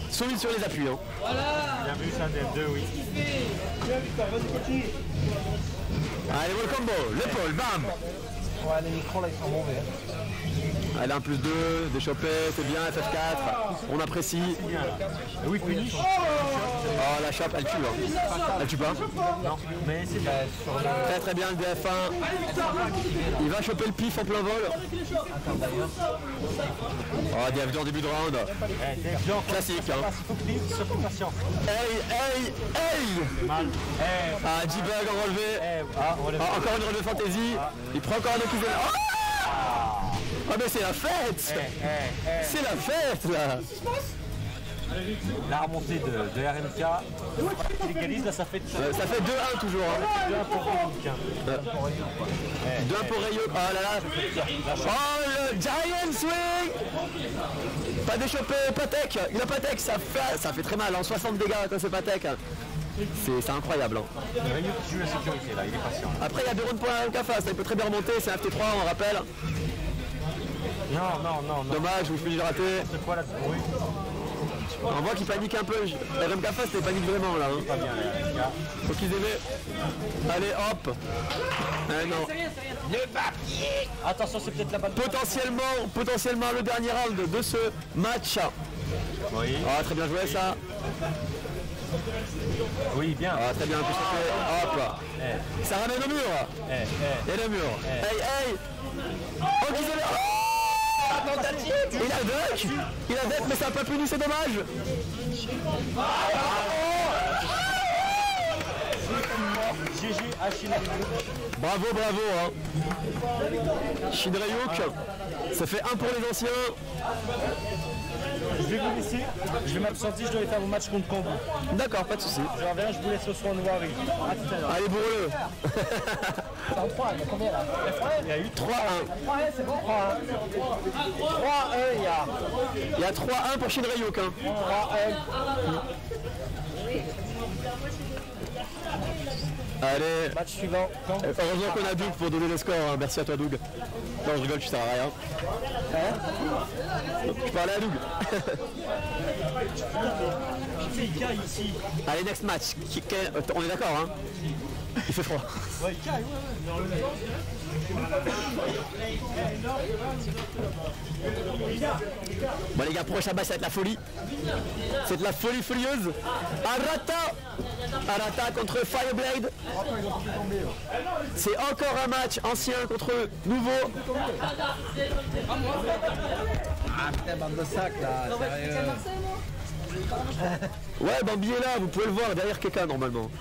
Speaker 2: Solide sur les appuis. Hein.
Speaker 1: Bien vu ça, Dev 2, oui.
Speaker 2: Allez, wall combo. L'épaule, bam.
Speaker 3: Ouais, les micros là ils sont mauvais.
Speaker 2: Allez, 1+2, déchopé, c'est bien, FF4, on apprécie.
Speaker 1: Oui, finish.
Speaker 2: Oh, la chape, elle tue. Hein. Elle tue pas?
Speaker 1: Non, mais c'est bien.
Speaker 2: Très bien le DF1. Il va choper le pif en plein vol. Oh, DF2 en début de round. Classique. Hein.
Speaker 1: Il faut que tu sois plus patient.
Speaker 2: Hey.
Speaker 1: Mal.
Speaker 2: Ah, G-Bug en relevé. Encore une relevé fantasy. Il prend encore un équipe. Ah mais c'est la fête. C'est la fête là.
Speaker 1: La remontée de RMK. Il égalise, là ça fait
Speaker 2: 2-1 toujours. Hein.
Speaker 1: 2-1 pour Ryuk.
Speaker 2: 2-1 pour Ryuk. Oh là là. Oh le Giant Swing. Pas d'échappé, Patek. Il a Patek, ça fait très mal. 60 dégâts quand c'est Patek. C'est incroyable. Hein.
Speaker 1: Ryuk qui joue la sécurité là, il est patient.
Speaker 2: Après il y a 2 rounds pour RMK face, il peut très bien remonter, c'est un FT3 on rappelle.
Speaker 1: Non.
Speaker 2: Dommage, je vous finis de rater.
Speaker 1: C'est quoi là? Oui.
Speaker 2: On voit qu'il panique un peu. RMK face, il panique vraiment là. Hein.
Speaker 1: Pas bien là,
Speaker 2: Faut qu'ils aient. Allez hop. Non.
Speaker 1: attention, c'est peut-être la balle.
Speaker 2: Potentiellement le dernier round de ce match.
Speaker 1: Oui.
Speaker 2: Ah très bien joué ça.
Speaker 1: Oui, bien.
Speaker 2: Ah très bien, tout ça fait. Hop. Ça ramène au mur. Et le mur. Hey. Oh qu'ils ont. Il a duck, mais ça n'a pas puni, c'est dommage.
Speaker 1: GG à Shinryuk.
Speaker 2: Bravo hein. Shinryuk, ça fait 1 pour les anciens.
Speaker 1: Je vais vous laisser, je vais m'absenter, je dois aller faire mon match contre Kambu.
Speaker 2: D'accord, pas de soucis.
Speaker 1: Je reviens, je vous laisse au soin de Wari. À tout à l'heure.
Speaker 2: Allez, bourre-le.
Speaker 3: C'est en 3, il y a combien là?
Speaker 1: Il y a eu
Speaker 2: 3-1.
Speaker 3: 3-1, c'est bon, 3-1. 3-1,
Speaker 2: Il y a 3-1 pour Shinryuk. Hein.
Speaker 3: 3-1.
Speaker 2: Allez.
Speaker 3: Match suivant.
Speaker 2: Heureusement qu'on a Doug pour donner les scores. Hein. Merci à toi, Doug. Non, je rigole, tu sers à rien. Je parlais à Doug.
Speaker 1: ici.
Speaker 2: Allez, next match. On est d'accord, hein? Il fait froid.
Speaker 1: Ouais, Kai,
Speaker 2: Bon les gars, prochain match ça va être la folie. C'est de la folie furieuse. Arata contre Fireblade. C'est encore un match ancien contre nouveau.
Speaker 3: Ah putain, bande de sacs là, sérieux.
Speaker 2: Ouais, Bambi est là, vous pouvez le voir derrière Keka normalement.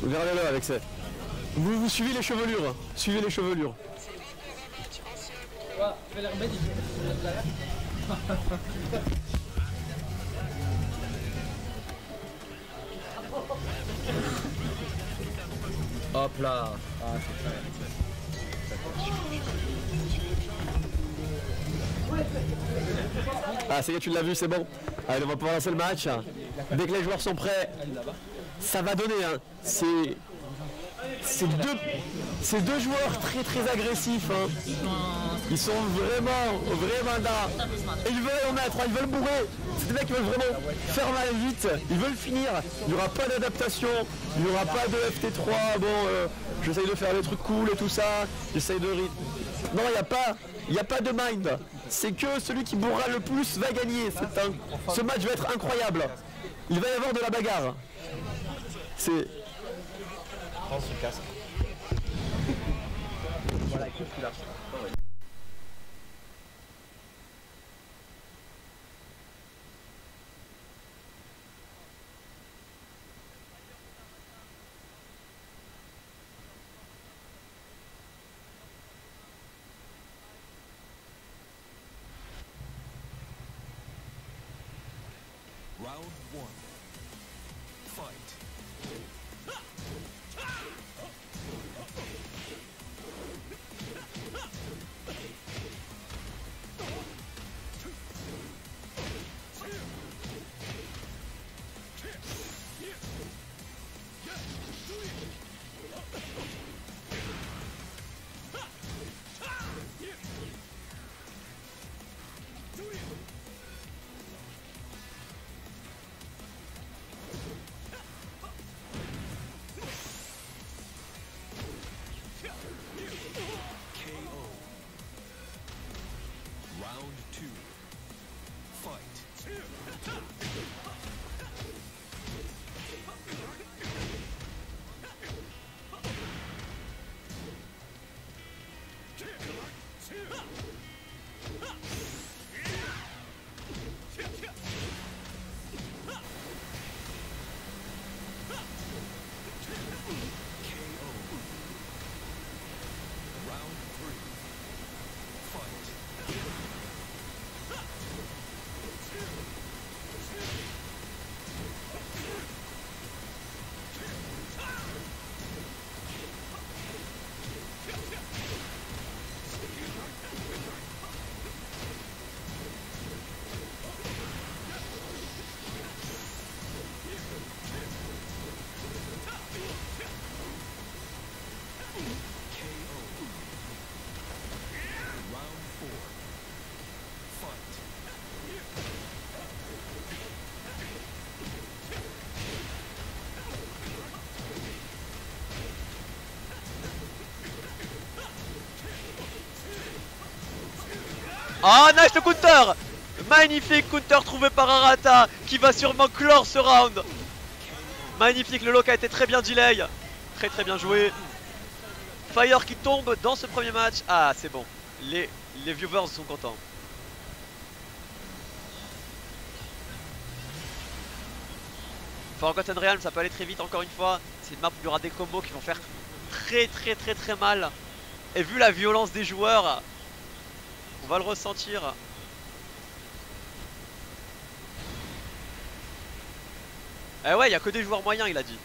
Speaker 2: Regardez-le avec ça. Vous suivez les chevelures. Suivez les chevelures.
Speaker 3: Hop là.
Speaker 2: Ah ça y est, tu l'as vu, c'est bon. Allez, on va pouvoir lancer le match. Dès que les joueurs sont prêts, ça va donner. Hein. C'est deux joueurs très agressifs. Hein. Ils sont vraiment là. Et ils veulent en mettre, ils veulent bourrer. C'est des mecs qui veulent vraiment faire mal vite. Ils veulent finir. Il n'y aura pas d'adaptation. Il n'y aura pas de FT3. Bon, j'essaye de faire des trucs cool et tout ça. J'essaye de... Non, il n'y a pas de mind. C'est que celui qui bourra le plus va gagner. Ce match va être incroyable. Il va y avoir de la bagarre. C'est...
Speaker 1: Prends ce casque.
Speaker 3: Voilà, écoute, tu lâches.
Speaker 8: Round 1. Fight.
Speaker 7: Oh nice le counter. Magnifique counter trouvé par Arata qui va sûrement clore ce round. Magnifique, le lock a été très bien delay. Très bien joué. Fire qui tombe dans ce premier match. Ah c'est bon, les viewers sont contents. Forgotten Realm ça peut aller très vite encore une fois. C'est une map où il y aura des combos qui vont faire très mal. Et vu la violence des joueurs, on va le ressentir. Eh ouais, il y a que des joueurs moyens, il a dit.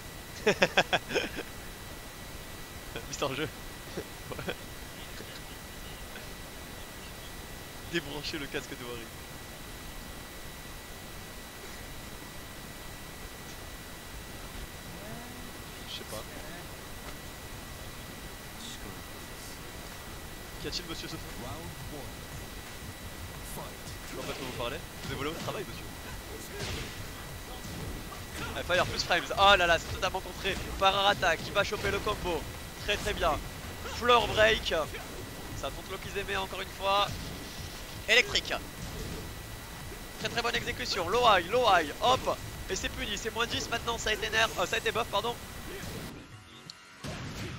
Speaker 7: Mister Jeu. Débrancher le casque de Wari. Je sais pas. Qu'y a-t-il, monsieur Sofou? Je vois pas de quoi vous parlez. Vous avez volé au travail, monsieur. Fire plus frames. Oh là là, c'est totalement contré par Arata qui va choper le combo. Très bien. Floor break. Ça monte Lokizeme encore une fois. Électrique. Très bonne exécution. Low high, hop. Et c'est puni, c'est moins 10 maintenant. Ça a été nerf. Ça a été buff, pardon.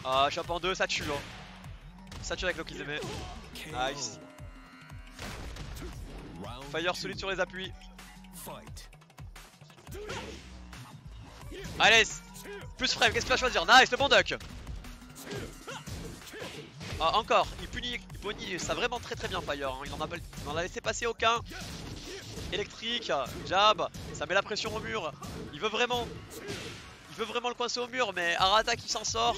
Speaker 7: Ah, chope en deux, ça tue. Hein. Ça tue avec Lokizeme. Nice. Fire solide sur les appuis. Allez, plus frame, qu'est-ce que tu vas choisir? Nice, le bon duck. Ah, encore, il punit ça vraiment très bien Fire, hein. Il en a laissé passer aucun. Électrique, jab, ça met la pression au mur. Il veut vraiment le coincer au mur, mais Arata qui s'en sort.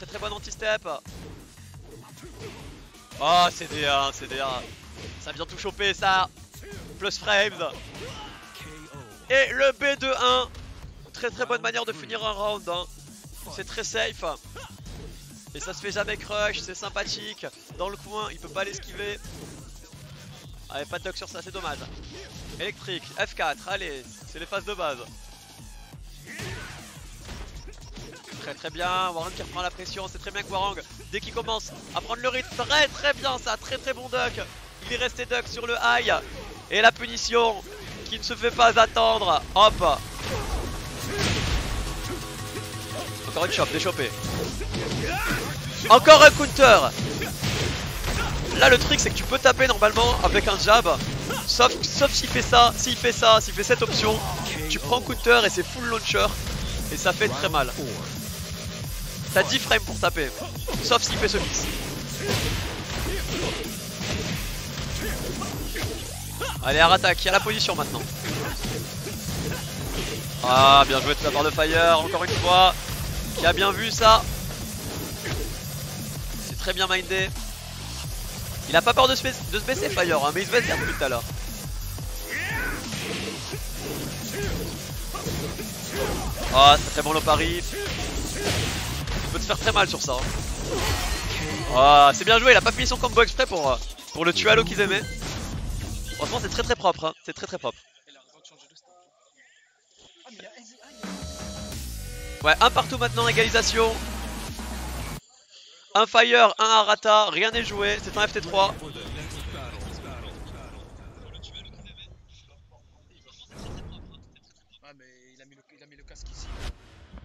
Speaker 7: Très bon anti-step. Oh, CDA. Ça vient tout choper ça. Plus frames. Et le B2-1. Très bonne manière de finir un round, hein. C'est très safe. Et ça se fait jamais crush, c'est sympathique. Dans le coin, il peut pas l'esquiver. Allez, pas de duck sur ça, c'est dommage. Électrique, F4, allez, c'est les phases de base. Très bien, Warang qui reprend la pression, c'est très bien que Warang, dès qu'il commence à prendre le rythme, très bien ça, très bon duck. Il est resté duck sur le high. Et la punition qui ne se fait pas attendre, hop. Encore une chope, déchopée. Encore un counter. Là le truc c'est que tu peux taper normalement avec un jab. Sauf s'il fait ça, s'il fait cette option, tu prends counter et c'est full launcher. Et ça fait très mal. T'as 10 frames pour taper. Sauf s'il fait ce mix. Allez, Arata qui a la position maintenant. Ah, bien joué de la part de Fire, encore une fois. Qui a bien vu ça. C'est très bien mindé. Il a pas peur de se baisser Fire, hein, mais il se baisse bien depuis tout à l'heure. Ah, c'est très bon le pari. Il peut te faire très mal sur ça. Ah, c'est bien joué, il a pas fini son combo exprès pour le tuer à Lokizeme. Franchement, c'est très propre, hein. C'est très propre. Ouais, un partout maintenant, égalisation. Un Fire, un Arata, rien n'est joué, c'est un FT3.
Speaker 2: Ah mais il a mis le casque ici.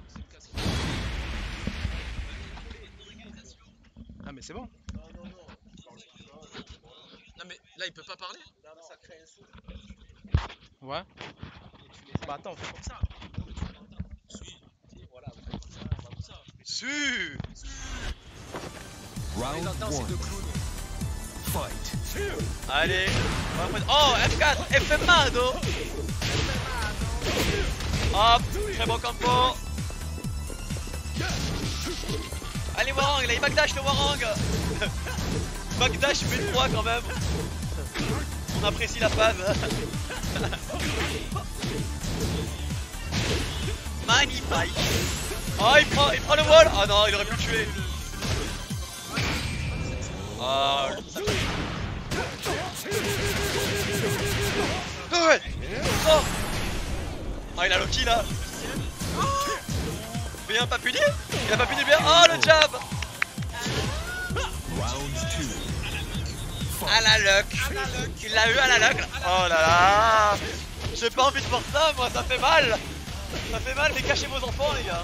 Speaker 2: C'est le casque. Ah mais c'est bon. Non mais là il peut pas parler. Ça crée un son. Ouais. Bah attends, fais comme ça. Voilà, comme ça.
Speaker 7: Su.
Speaker 8: Round 1. Fight.
Speaker 7: Allez. Oh, F4, FMado. Hop, très bon combo. Allez Warang, il a eu backdash le Warang. Backdash B3 quand même. On apprécie la phase. Magnifique. Oh, il prend le wall. Ah non, il aurait pu le tuer. Ah, ça fait... Oh. Ah, il a Loki là. Bien pas puni. Il a pas puni bien. Oh, le jab.
Speaker 8: Round 2.
Speaker 7: À la luck. Il l'a eu à la luck. Oh là là. J'ai pas envie de voir ça, moi, ça fait mal. Ça fait mal, mais cachez vos enfants, les gars.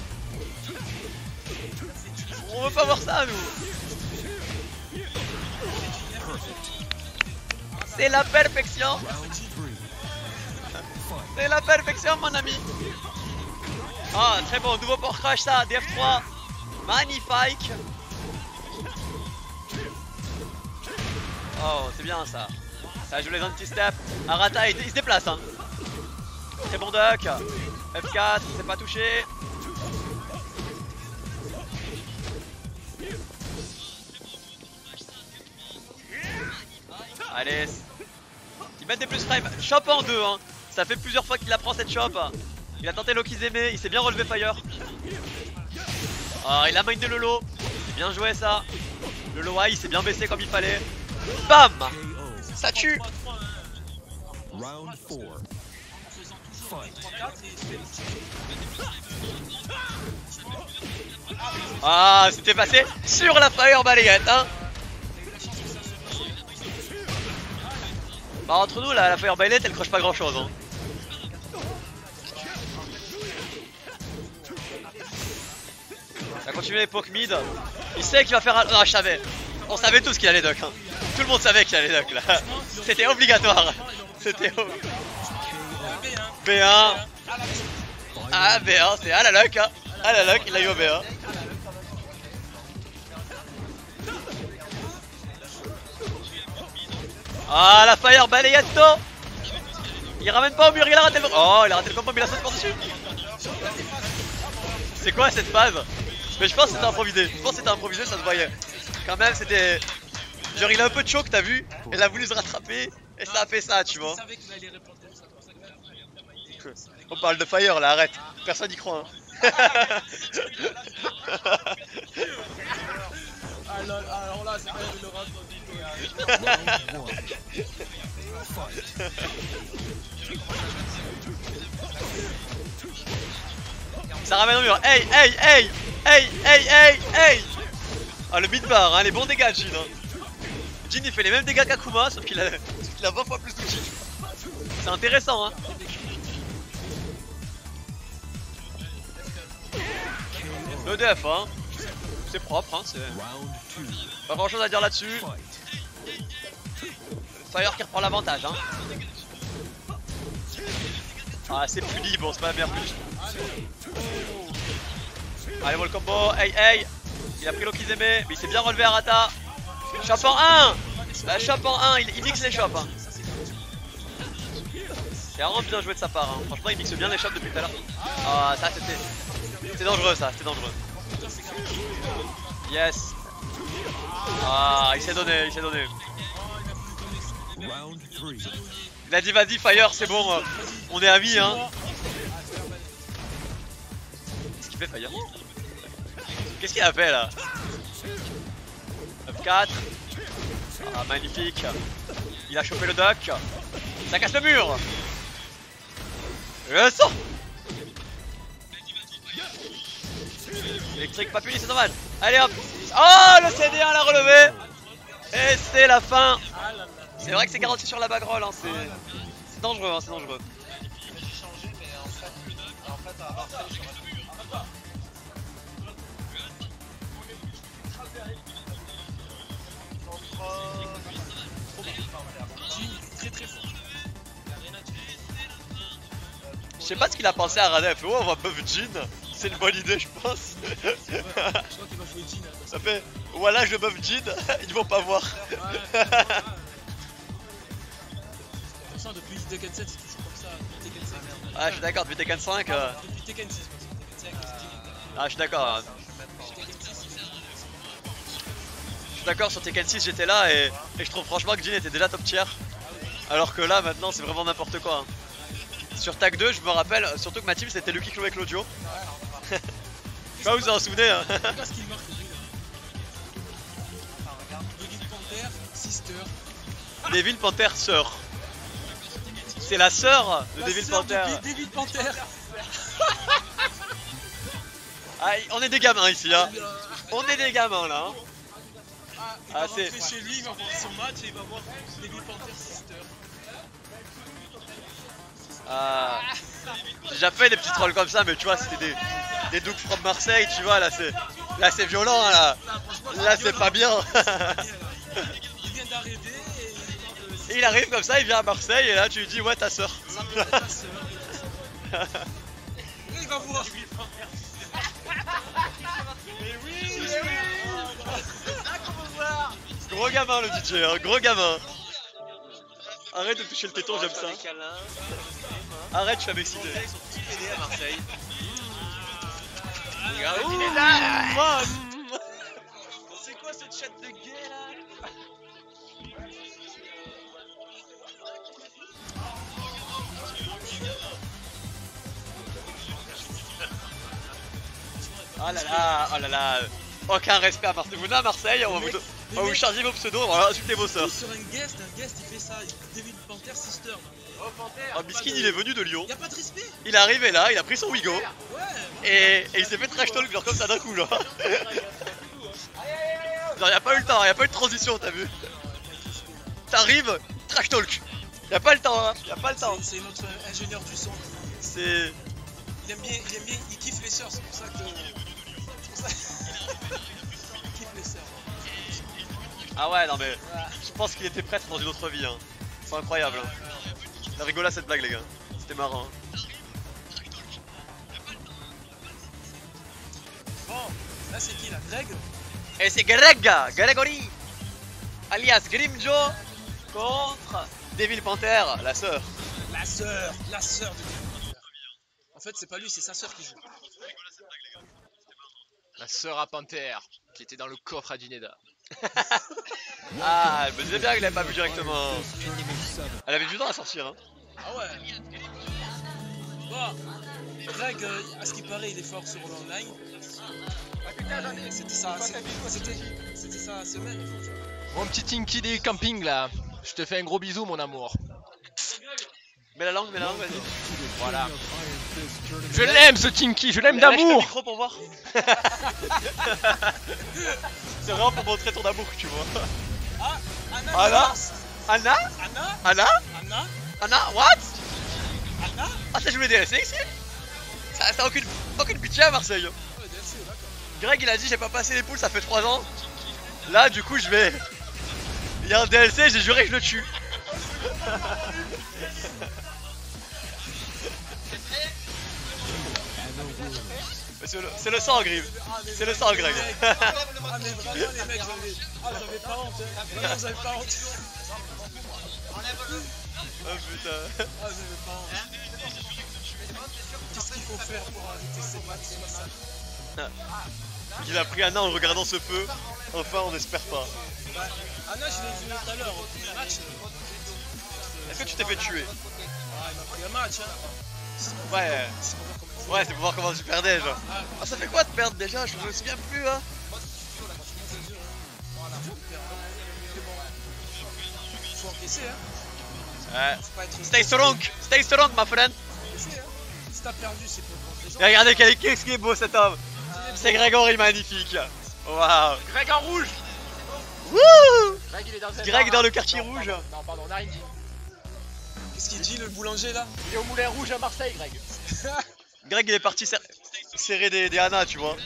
Speaker 7: On veut pas voir ça, nous. C'est la perfection. C'est la perfection, mon ami. Ah, très bon, nouveau port crash, ça, DF3. Magnifique. Oh, c'est bien ça. Ça joue les anti-step. Arata, il se déplace. Hein. Très bon duck. F4, c'est pas touché. Allez. Ils mettent des plus frames. Chop en deux. Hein. Ça fait plusieurs fois qu'il la prend cette chop. Il a tenté Lokizeme. Il s'est bien relevé Fire. Ah, il a mindé le low. Bien joué ça. Le low high, il s'est bien baissé comme il fallait. Bam! Ça tue!
Speaker 8: Round 4. Fight.
Speaker 7: Ah, c'était passé sur la fire balayette, hein! Bah, entre nous, là, la fire balayette, elle croche pas grand chose, hein. Ça continue l'époque mid. Il sait qu'il va faire un. Ah, je savais. On savait tous qu'il allait duck. Hein. Tout le monde savait qu'il allait duck là. C'était obligatoire. C'était B1. Ah, B1, c'est à la luck. Hein. À la luck, il a eu au B1. Ah, la fire balayetto. Il ramène pas au mur, il a raté le. Oh, il a raté le combo, mais il a sauté par-dessus. C'est quoi cette phase? Mais je pense que c'était improvisé. Je pense que c'était improvisé, ça se voyait. Quand même, c'était. Genre, il a un peu de choc, t'as vu? Il a voulu se rattraper et ça a fait ça, tu vois. On parle de fire là, arrête. Personne n'y croit. Hein.
Speaker 3: Alors là, c'est quand même le rap.
Speaker 7: Ça ramène au mur. Hey, hey, hey! Hey, hey, hey, hey! Ah, le mid-bar, hein, les bons dégâts de Jin. Hein. Jin, il fait les mêmes dégâts qu'Akuma, sauf qu'il a 20 fois plus d'outils. C'est intéressant, hein. Le def, hein. C'est propre, hein. C'est pas grand chose à dire là-dessus. Fire qui reprend l'avantage, hein. Ah, c'est plus libre, c'est pas la meilleure plus. Allez, bon le combo, hey hey. Il a pris Lokizeme, mais il s'est bien relevé Arata. Chop en 1. La chop en 1, il mixe les chops. Hein. C'est vraiment bien joué de sa part. Hein. Franchement, il mixe bien les chops depuis tout à l'heure. Ah, ça c'était dangereux, ça, c'était dangereux. Yes. Ah, il s'est donné, il s'est donné. Il a dit vas-y Fire, c'est bon, on est amis, hein. Qu'est-ce qu'il fait Fire? Qu'est-ce qu'il a fait là? F4. Ah, magnifique. Il a chopé le duck. Ça casse le mur. Le son. Électrique pas puni, c'est dommage. Allez hop. Oh, le CD1 l'a relevé. Et c'est la fin. C'est vrai que c'est garanti sur la backroll, hein. C'est dangereux, hein, c'est dangereux. Je sais pas ce qu'il a pensé à Radha, il fait oh on va buff Jin, c'est une bonne idée je pense. Ça fait voilà je buff Jin, ils vont pas voir.
Speaker 3: Depuis Tekken 7 c'est toujours comme ça, depuis Tekken 5.
Speaker 7: Ah je suis d'accord, depuis Tekken 5
Speaker 3: Depuis Tekken 6
Speaker 7: ah je suis d'accord. Je suis d'accord sur Tekken 6 j'étais là et je trouve franchement que Jin était déjà top tier. Alors que là maintenant c'est vraiment n'importe quoi. Hein. Sur Tag 2 je me rappelle, surtout que ma team c'était Lucky Clo avec Claudio. Je sais pas vous en souvenez hein.
Speaker 3: Regarde ce qu'il marque Devil Panther, Sister.
Speaker 7: Devil Panther sœur. C'est la sœur de Devil Panther.
Speaker 3: Devil Panther.
Speaker 7: Ah, on est des gamins ici hein. On est des gamins là hein.
Speaker 9: Il va rentrer chez lui, il va voir son match et il va voir Devil Panther Sister.
Speaker 7: J'ai déjà fait des petits trolls comme ça, mais tu vois, c'était des Doug from Marseille, tu vois, là c'est violent, là c'est pas bien.
Speaker 9: Il vient d'arrêter
Speaker 7: et il arrive comme ça, il vient à Marseille et là tu lui dis ouais ta soeur.
Speaker 9: Il va voir. Mais oui.
Speaker 7: Gros gamin le DJ, hein, gros gamin. Arrête de toucher le téton, j'aime ça. Arrête, je suis excité.
Speaker 9: Ils sont tous pédés à Marseille. C'est quoi cette chatte de gay là?
Speaker 7: Oh là là, aucun respect à Marseille. Vous venez à Marseille, on va vous charger vos pseudos, on va insulter vos sœurs.
Speaker 9: Sur un guest il fait ça, Devil Panther Sister. Oh Panther.
Speaker 7: Oh Biskin il est venu de Lyon.
Speaker 9: Y'a pas de respect.
Speaker 7: Il est arrivé là, il a pris son Wigo.
Speaker 9: Ouais.
Speaker 7: Et il s'est fait trash talk genre comme ça d'un coup là. Genre y'a pas eu le temps, y'a pas eu de transition, t'as vu. T'arrives, trash talk. Y'a pas le temps, hein, y'a pas le temps.
Speaker 9: C'est notre ingénieur du son.
Speaker 7: C'est...
Speaker 9: Il aime bien, il kiffe les sœurs, c'est pour ça que... Il kiffe les sœurs.
Speaker 7: Ah ouais, non mais je pense qu'il était prêtre dans une autre vie, hein. C'est incroyable, hein. Il a rigolé à cette blague les gars, c'était marrant. Hein.
Speaker 9: Bon, là c'est qui là? Greg?
Speaker 7: Et c'est Gregory, alias Grimjo contre Devil Panther, la sœur.
Speaker 9: La sœur de Devil Panther. En fait c'est pas lui, c'est sa sœur qui joue.
Speaker 3: La sœur à Panther, qui était dans le coffre à Dineda.
Speaker 7: Ah, elle me disait bien que je l'avais pas vu directement. Elle avait du temps à sortir, hein.
Speaker 9: Ah ouais. Bon, Greg, à ce qui paraît, il est fort sur l'online. C'était sa semaine.
Speaker 3: Mon petit Tinky des campings là, je te fais un gros bisou mon amour.
Speaker 7: Mets la langue, vas-y.
Speaker 3: Voilà. Je l'aime ce Tinky, je l'aime d'amour.
Speaker 7: Le micro pour voir. C'est vraiment pour montrer ton amour que tu vois.
Speaker 9: Ah, Anna.
Speaker 7: Anna, what?
Speaker 9: Anna?
Speaker 7: Ah ça joue les DLC ici? Ça a aucune pitié à Marseille. Greg il a dit j'ai pas passé les poules, ça fait 3 ans. Là du coup je vais... Il y a un DLC, j'ai juré que je le tue. C'est le sang, Grive. C'est le sang, Greg.
Speaker 9: Ah, mais vraiment, les mecs, j'avais pas honte. Hein. Vraiment, j'avais pas honte.
Speaker 7: Oh putain.
Speaker 9: Ah, j'avais pas honte. Qu'est-ce qu'il faut faire pour arrêter ces matchs?
Speaker 7: Il a pris Anna en regardant ce feu. Enfin, on n'espère pas.
Speaker 9: Bah, Anna, je l'ai vu tout à l'heure au premier match.
Speaker 7: Est-ce que tu t'es fait tuer?
Speaker 9: Ah, il m'a pris un match. Hein.
Speaker 7: Ouais. Ouais, c'est pour voir comment tu perdais, genre. Ah, ça fait quoi de perdre déjà? Je me souviens plus, hein.
Speaker 9: Faut encaisser, hein.
Speaker 7: Ouais. Stay strong, my friend.
Speaker 9: Si t'as perdu, c'est pour prendre
Speaker 7: et regardez qu'est-ce qui est beau cet homme. C'est Grégory, magnifique. Waouh.
Speaker 3: Greg en rouge.
Speaker 7: Wouh.
Speaker 3: Greg
Speaker 7: dans le quartier rouge.
Speaker 3: Non, pardon, on a rien dit.
Speaker 9: Qu'est-ce qu'il dit, le boulanger, là?
Speaker 3: Il est au Moulin Rouge à Marseille, Greg.
Speaker 7: Greg il est parti serrer des Anna, tu vois.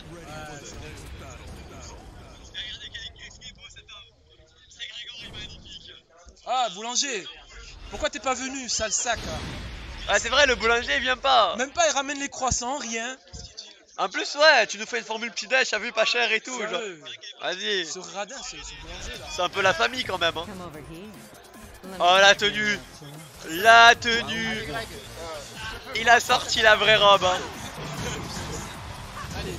Speaker 9: Ah, boulanger. Pourquoi t'es pas venu, sale sac là?
Speaker 7: Ah c'est vrai, le boulanger il vient pas.
Speaker 9: Même pas, il ramène les croissants, rien.
Speaker 7: En plus ouais, tu nous fais une formule petit déj, t'as vu, pas cher et tout. Vas-y.
Speaker 9: Ce radin, ce boulanger là.
Speaker 7: C'est un peu la famille quand même, hein. Oh la tenue. La tenue. Il a sorti la vraie robe, hein.
Speaker 9: Allez,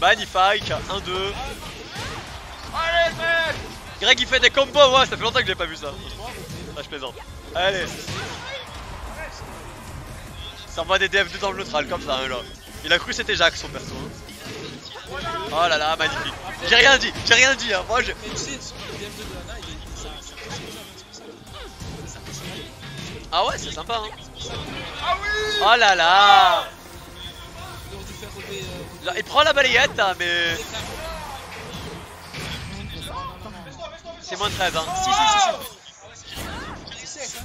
Speaker 7: magnifique, 1-2. Allez mec. Greg il fait des combos, ouais, ça fait longtemps que j'ai pas vu ça. Ah je plaisante. Allez. Ça envoie des DF2 dans le neutral comme ça, hein, là. Il a cru que c'était Jacques son perso. Oh là là, magnifique. J'ai rien dit, hein. Moi je...
Speaker 9: Mais tu sais, le DF2 de Anna, il est...
Speaker 7: Ah ouais, c'est sympa, hein. Ah oui. Oh là là.
Speaker 9: Il aurait dû faire relever...
Speaker 7: Il prend la balayette, hein, mais... C'est moins de 13 hein.
Speaker 9: Si. C'est safe hein.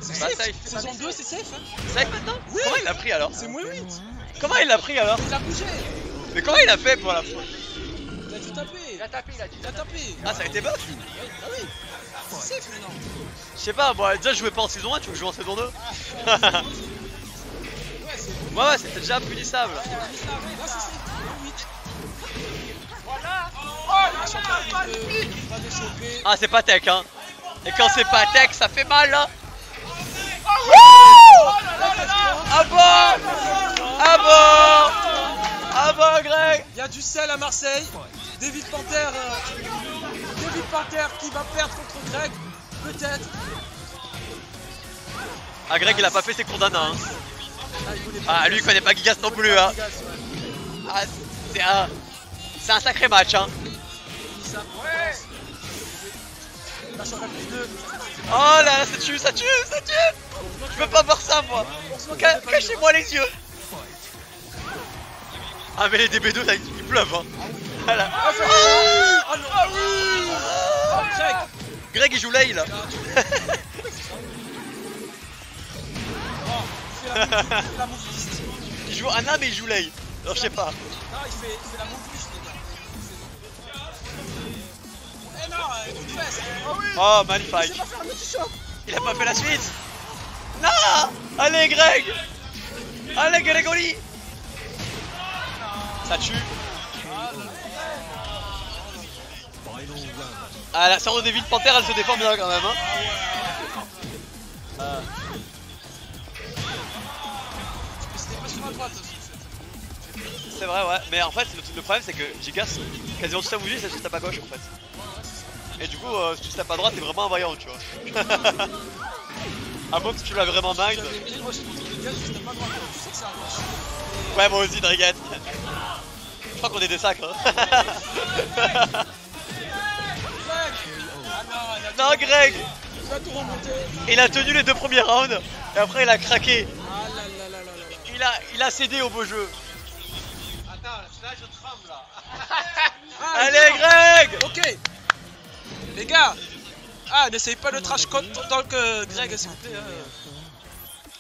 Speaker 9: C'est
Speaker 7: Bah,
Speaker 9: safe.
Speaker 7: safe.
Speaker 9: Saison 2 c'est safe hein.
Speaker 7: Safe maintenant?
Speaker 9: Oui.
Speaker 7: Comment il l'a pris alors?
Speaker 9: C'est moins 8.
Speaker 7: Comment il l'a pris alors?
Speaker 9: Il a bougé.
Speaker 7: Mais comment il a fait pour la fois?
Speaker 9: Il a dû taper. Il a tapé.
Speaker 7: Ah ça a été buff?
Speaker 9: Ah oui. C'est safe maintenant.
Speaker 7: Je sais pas, moi déjà je jouais pas en saison 1, tu veux que je joue en saison 2? Ouais, c'était déjà punissable.
Speaker 9: Là c'est safe. 8. Voilà. Pas de choper.
Speaker 7: Ah c'est pas tech hein. Et quand c'est pas tech ça fait mal là. Ah bon Greg.
Speaker 9: Il y a du sel à Marseille. David Panther qui va perdre contre Greg. Peut-être.
Speaker 7: Ah Greg il a pas fait ses cours d'Anna hein. Ah lui il connaît pas Gigas non plus hein. Ah c'est un sacré match hein. Oh là là ça tue. Je peux pas voir ça moi. Cachez-moi les yeux. Ah mais les DB2 là, ils pleuvent hein. Voilà. Greg il joue Lay là. Il joue Anna mais il joue Lay. Alors je sais pas.
Speaker 9: Non, il fait la move list, les gars. Eh non, une fesse.
Speaker 7: Oh magnifique. Il a pas fait la suite. Non. Allez Greg. Allez Grégory. Ça tue. Ah la sœur de David Panther elle se défend bien quand même hein. C'est vrai ouais, mais en fait le problème c'est que Gigas, quasiment tout sa bougie c'est juste tape à gauche en fait. Et du coup si tu tapes à droite t'es vraiment un vaillant tu vois. À moins que tu l'as vraiment mind. Ouais moi aussi Driguette. Je crois qu'on est des sacres hein. Non Greg. Il a tenu les 2 premiers rounds et après il a craqué. Il a cédé au beau jeu.
Speaker 9: Attends, là je tremble là.
Speaker 7: Allez Greg.
Speaker 9: Ok. Les gars. Ah n'essayez pas le trash code tant que Greg s'il vous plaît.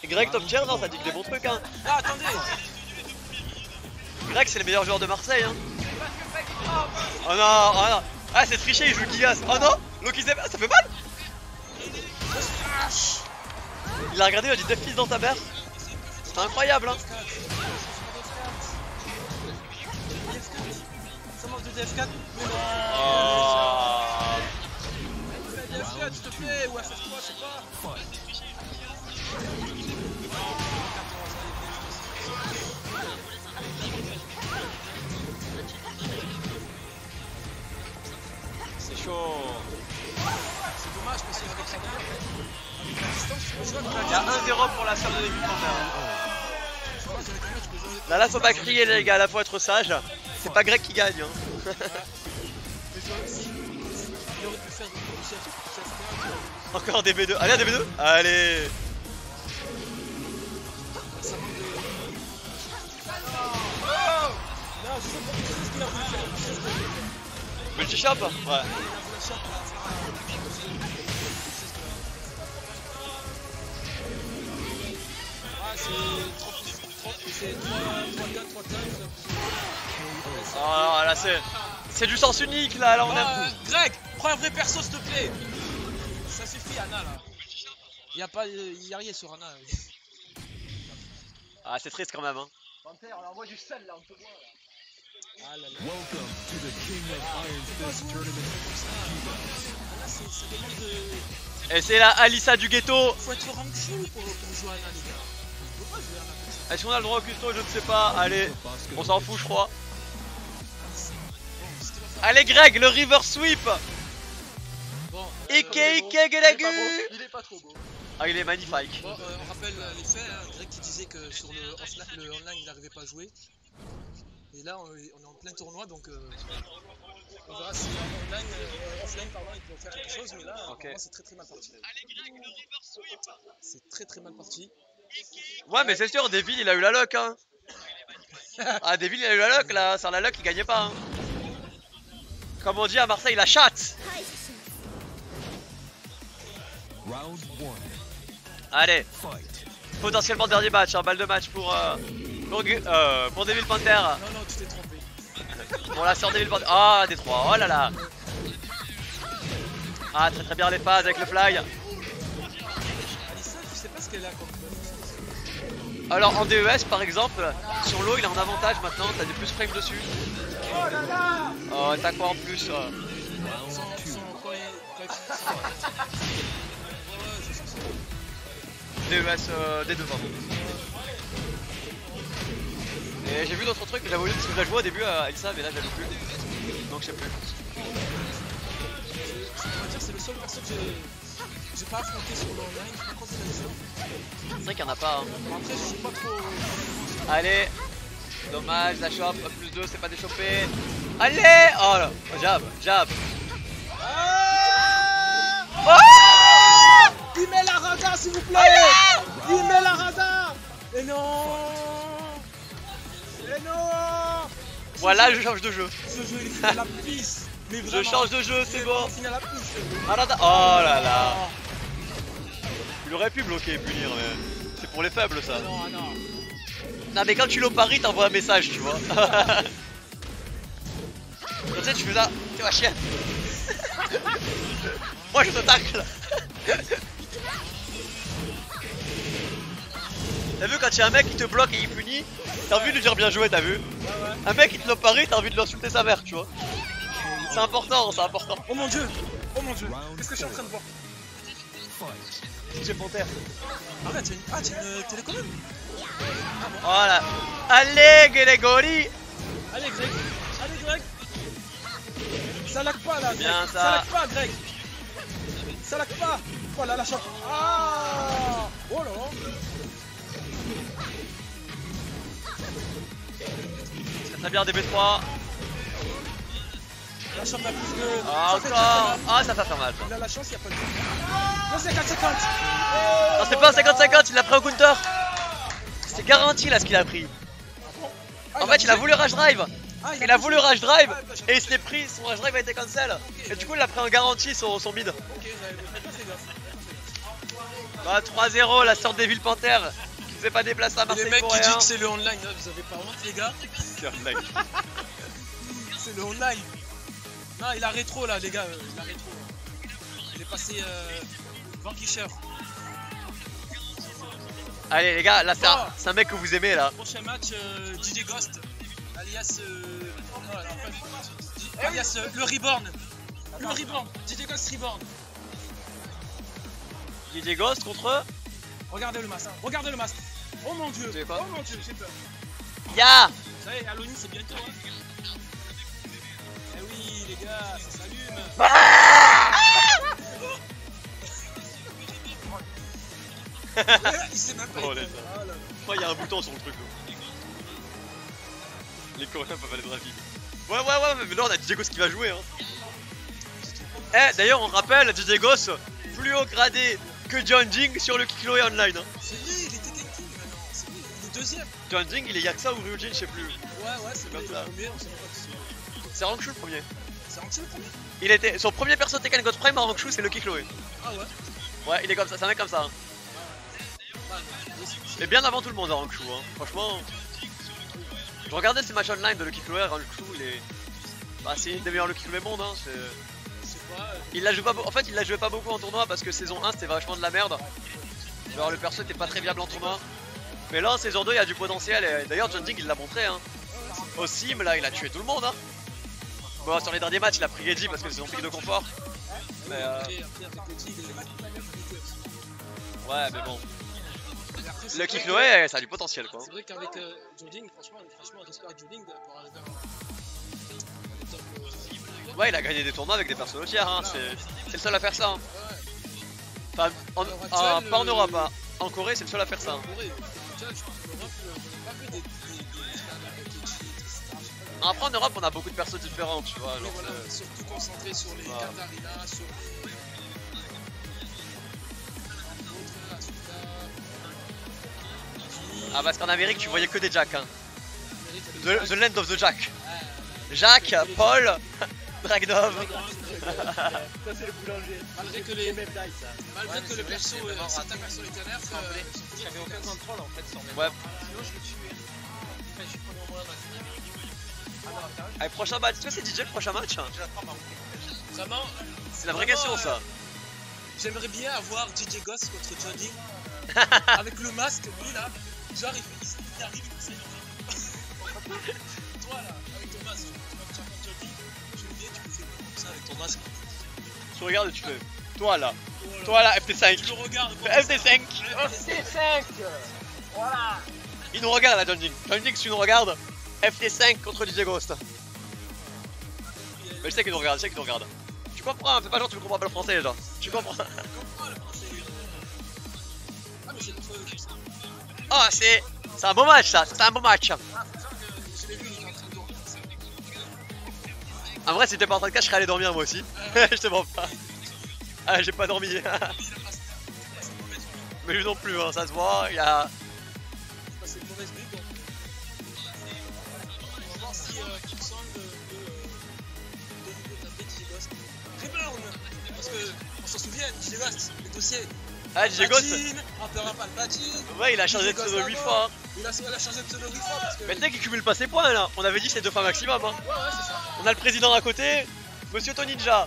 Speaker 7: Greg top tier non ça dit que des bons trucs hein.
Speaker 9: Ah attendez.
Speaker 7: Greg c'est le meilleur joueur de Marseille hein. Oh non, oh non. Ah c'est triché il joue Gigas. Oh non. Loki ça fait mal. Il a regardé il a dit Def fils dans ta mère. C'est incroyable hein.
Speaker 9: Ça mange de DF4. DF4 s'il te plaît ou FF3 je sais pas.
Speaker 7: C'est chaud.
Speaker 9: C'est dommage parce qu'avec la distance,
Speaker 7: Il y a 1-0 pour la salle de début. Là faut pas crier les gars, là faut être sage. C'est pas Greg qui gagne hein. Encore des B2. Allez, des B2. Allez. Multi-shop. Ouais. Ah là c'est du sens unique là on a.
Speaker 9: Greg, prends un vrai perso s'il te plaît. Ça suffit Anna là. Y a rien sur Anna.
Speaker 7: Ah c'est triste quand même hein.
Speaker 3: Panther, on envoie du sel là, on te voit là.
Speaker 9: Ah là là.
Speaker 8: Welcome to the King of Iron Fist tournament.
Speaker 9: Là ça demande de...
Speaker 7: Et c'est la Alissa du ghetto.
Speaker 9: Faut être rank full pour jouer Anna les gars. Faut pas jouer Anna.
Speaker 7: Est-ce qu'on a le droit au custo? Je ne sais pas. Allez, on s'en fout je crois. Allez Greg, le river sweep.
Speaker 9: Bon,
Speaker 7: Ike Gelagu.
Speaker 9: il est pas trop beau.
Speaker 7: Ah il est magnifique.
Speaker 9: Bon, on rappelle les faits, hein. Greg qui disait que sur le online il n'arrivait pas à jouer. Et là on est en plein tournoi donc on verra si online, offline pardon, il peut faire quelque chose, mais là okay. C'est très mal parti. C'est très mal parti.
Speaker 7: Ouais mais c'est sûr, Devil il a eu la luck hein. Ah Devil il a eu la luck là, sans la luck il gagnait pas hein. Comme on dit à Marseille, la chatte. Allez. Potentiellement dernier match, balle de match pour Devil Panther.
Speaker 9: Non, tu t'es trompé.
Speaker 7: Pour la sœur Devil Panther. Ah, des 3, oh là là. Ah, très bien les phases avec le fly.
Speaker 9: Alissa, je sais pas ce qu'elle a comme buff.
Speaker 7: Alors en DES par exemple, sur l'eau il a un avantage maintenant, t'as des plus frames dessus. Oh, t'as quoi en plus DES, D2 pardon. Et j'ai vu d'autres trucs, j'avais oublié parce que je la jouais au début à Alissa, mais là je la joue plus. Donc je sais plus.
Speaker 9: C'est le seul perso que j'ai pas affronté sur le online, je contre Alissa.
Speaker 7: C'est vrai qu'il y en a pas. Hein.
Speaker 9: Bon, après je suis pas trop.
Speaker 7: Allez. Dommage, la chope, plus 2, c'est pas déchopé. Allez. Oh là, jab.
Speaker 9: Il met la rada s'il vous plaît. Il met la rada. Et non.
Speaker 7: Voilà, je change de jeu.
Speaker 9: Ce jeu il est à la pisse. Mais
Speaker 7: Je change de jeu, c'est bon.
Speaker 9: Ah
Speaker 7: oh là là. Il aurait pu bloquer et punir, mais c'est pour les faibles ça. Non mais quand tu l'opparies, t'envoies un message, tu vois. Tu sais, tu fais ça, tu vas chier. Moi je te tacle. T'as vu quand il y a un mec qui te bloque et il punit, t'as envie de lui dire bien joué, t'as vu? Un mec qui te l'opparie, t'as envie de lui insulter sa mère, tu vois. C'est important, c'est important.
Speaker 9: Oh mon dieu, qu'est-ce que je suis en train de voir?
Speaker 7: DJ Panther.
Speaker 9: Arrête, t'as une télécommande.
Speaker 7: Voilà. Allez, Gregori.
Speaker 9: Allez, Greg. Ça lag pas là, Greg.
Speaker 7: Bien, ça.
Speaker 9: Ça lag pas, Greg. Ça lag pas. Oh là, la chope. Ah. Oh là.
Speaker 7: Très bien, DB3.
Speaker 9: La chope a plus de...
Speaker 7: Ah, encore. Ah, ça va faire mal.
Speaker 9: Il a la chance, il n'y a pas de... Non, c'est 4,50.
Speaker 7: Non, c'est pas un 50-50, il l'a pris au counter. C'est garanti là ce qu'il a pris. En fait, il a voulu rage drive. Il a voulu rage drive et il se l'est pris, son rage drive a été cancel. Et du coup, il a pris en garantie son mid.
Speaker 9: Ok, j'avais pas fait gaffe.
Speaker 7: Bah, 3-0, la sorte des Devil Panther qui s'est pas déplacé à Marseille.
Speaker 9: Les mecs
Speaker 7: pour
Speaker 9: qui
Speaker 7: rien.
Speaker 9: disent que c'est le online, là, vous avez pas honte, les gars. C'est le online. Non, il a rétro là, les gars. Il a rétro. Il est passé Vanquisher.
Speaker 7: Allez, les gars, là, c'est un mec que vous aimez là.
Speaker 9: Prochain match, DJ Ghost, alias. Alias le Reborn. Le Reborn. DJ Ghost Reborn.
Speaker 7: DJ Ghost contre eux.
Speaker 9: Regardez le masque. Regardez le masque. Oh mon dieu.
Speaker 7: C'est quoi?
Speaker 9: Oh mon dieu, j'ai peur.
Speaker 7: Ya.
Speaker 9: Vous savez, Halloween c'est bientôt. Hein. Eh oui, les gars, ça s'allume. Il sait même pas.
Speaker 7: Oh, il y a un bouton sur le truc. Les Coréens peuvent aller rapide. Ouais, mais là on a DJ Ghost qui va jouer. Hein. Eh, d'ailleurs, on rappelle, DJ Ghost plus haut gradé que John Jing sur le Kikloé online. Hein.
Speaker 9: C'est lui, il était Tekken King maintenant. C'est lui, il est deuxième.
Speaker 7: John Jing, il est Yaksa ou Ryujin, je sais plus.
Speaker 9: Ouais, c'est le premier, on sait pas qui c'est.
Speaker 7: C'est Rankshu le premier.
Speaker 9: C'est Rankshu le premier?
Speaker 7: Il était son premier perso Tekken God Prime en Rankshu, c'est le Kikloé.
Speaker 9: Ah ouais?
Speaker 7: Ouais, il est comme ça, c'est un mec comme ça. Hein. Mais bien avant tout le monde en Rankshu, hein. Franchement. Je regardais ces matchs online de Lucky Chloé, Rankshu, il est. Bah, c'est une des meilleurs Lucky Chloé monde, hein. Il la joue pas en fait, il la jouait pas beaucoup en tournoi parce que saison 1 c'était vachement de la merde. Genre le perso était pas très viable en tournoi. Mais là en saison 2 il y a du potentiel et d'ailleurs John Ding il l'a montré hein. Au sim là il a tué tout le monde hein. Bon sur les derniers matchs il a pris Geji parce que c'est son pic de confort. Mais ouais mais bon. Lucky Chloé ça a du potentiel quoi.
Speaker 9: C'est vrai qu'avec Joding, franchement respect à Joding pour arriver à...
Speaker 7: Ouais il a gagné des tournois avec des persos tiers hein. C'est le seul à faire ça hein. Enfin pas en Europe hein. En Corée c'est le seul à faire ça hein. Après en Europe on a beaucoup de persos différents tu vois.
Speaker 9: Mais voilà, surtout concentré sur les Katarina, sur
Speaker 7: Ah parce qu'en Amérique tu voyais que des Jack hein. The Land of the Jack. Jack, Paul, Dragnov.
Speaker 3: c'est le boulanger.
Speaker 9: Malgré que les persos, certains persos étaient nerfs,
Speaker 3: j'avais aucun contrôle en fait sur mes
Speaker 7: Ouais.
Speaker 9: sinon je le tuais. Enfin, je suis pas dans le
Speaker 7: Allez, prochain match, tu vois c'est DJ le prochain match?
Speaker 9: Vraiment,
Speaker 7: C'est la vraie question ça.
Speaker 9: j'aimerais bien avoir DJ Ghost contre Johnny. Avec le masque, lui là, genre il arrive, il essaie de toi là, avec ton masque, tu vas contre Johnny, tu le dis, tu me fais comme ça avec ton masque.
Speaker 7: Tu regardes et tu fais. Toi là, FT5.
Speaker 9: Je le regarde.
Speaker 7: FT5.
Speaker 3: FT5. Voilà.
Speaker 7: Il nous regarde là, John Jinx. John Jinx, tu nous regardes. FT5 contre DJ Ghost. Mais je sais qu'il nous regarde, Tu comprends, fais pas genre tu comprends pas le français déjà. Tu comprends.
Speaker 9: Ah mais c'est trop comme ça.
Speaker 7: Ah c'est un beau match ça, c'est un beau match.
Speaker 9: Je l'ai vu, il est en train de dormir.
Speaker 7: En vrai si t'étais pas en train de cacher, je serais allé dormir moi aussi. Je te mens pas. Ah j'ai pas dormi. Mais lui non plus, hein, ça se voit, il a...
Speaker 9: C'est une mauvaise brigue. On va voir si Kingson peut taper DJ Ghost. Reborn. Parce que on s'en souvient, DJ Ghost, les dossiers.
Speaker 7: Ah DJ Ghost.
Speaker 9: Empereur Palpatine.
Speaker 7: Ouais il a changé de pseudo 8 fois.
Speaker 9: Il a changé de pseudo 8 fois parce que...
Speaker 7: Mais tu sais qu'il cumule pas ses points là. On avait dit c'est 2 fois maximum hein.
Speaker 9: Ouais c'est ça.
Speaker 7: On a le président à côté, Monsieur Toninja.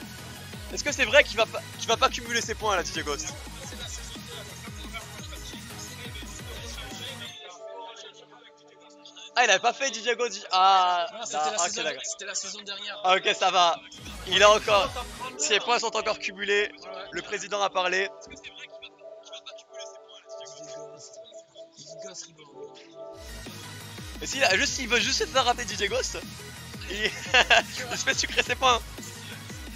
Speaker 7: Est-ce que c'est vrai qu'il va pas cumuler ses points là DJ Ghost? Ah il avait pas fait DJ Ghost. Ah
Speaker 9: c'était la saison dernière.
Speaker 7: Ah ok ça va. Il a encore. Ses points sont encore cumulés. Le président a parlé. Et s'il veut juste se faire rater DJ Ghost, il se fait sucrer ses points.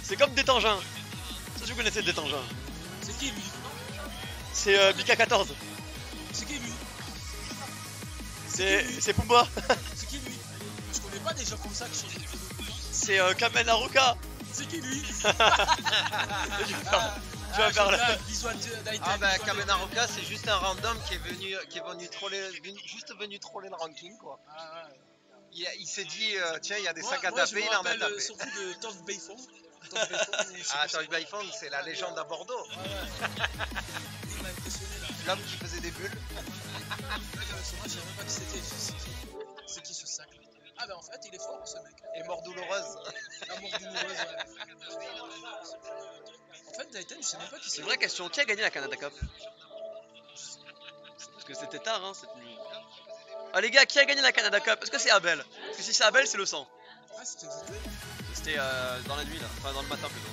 Speaker 7: C'est comme Détangin. Si vous connaissez Détangin.
Speaker 9: C'est qui lui?
Speaker 7: C'est Bika 14.
Speaker 9: C'est qui lui?
Speaker 7: C'est Pumba.
Speaker 9: C'est qui lui? Je connais pas des gens comme ça qui changent de pseudo.
Speaker 7: C'est Kamen Haruka.
Speaker 9: C'est qui lui?
Speaker 7: Tu vas faire la...
Speaker 3: Ah bah Kamen Haruka c'est juste un random qui est venu troller, juste venu troller le ranking quoi.
Speaker 9: Ah, ouais.
Speaker 3: Il s'est dit tiens il y a des sacs à taper, il en a tapé.
Speaker 9: Surtout de Toph Beifong.
Speaker 3: Ah Toph Beifong c'est la légende à Bordeaux.
Speaker 9: Il m'a impressionné là.
Speaker 3: L'homme qui faisait des bulles.
Speaker 9: Je savais même pas qui c'était. C'est qui ce sac? Ah bah en fait il est fort ce mec.
Speaker 3: Et mort douloureuse.
Speaker 9: La mort douloureuse ouais. En fait Daiten je sais même pas qui c'est.
Speaker 7: C'est une vraie question, qui a gagné la Canada Cup? Parce que c'était tard hein cette nuit. Ah les gars, qui a gagné la Canada Cup? Est-ce que c'est Abel? Parce que si c'est Abel c'est le sang.
Speaker 9: Ah c'était vous deux?
Speaker 7: C'était dans la nuit là, enfin dans le matin plutôt.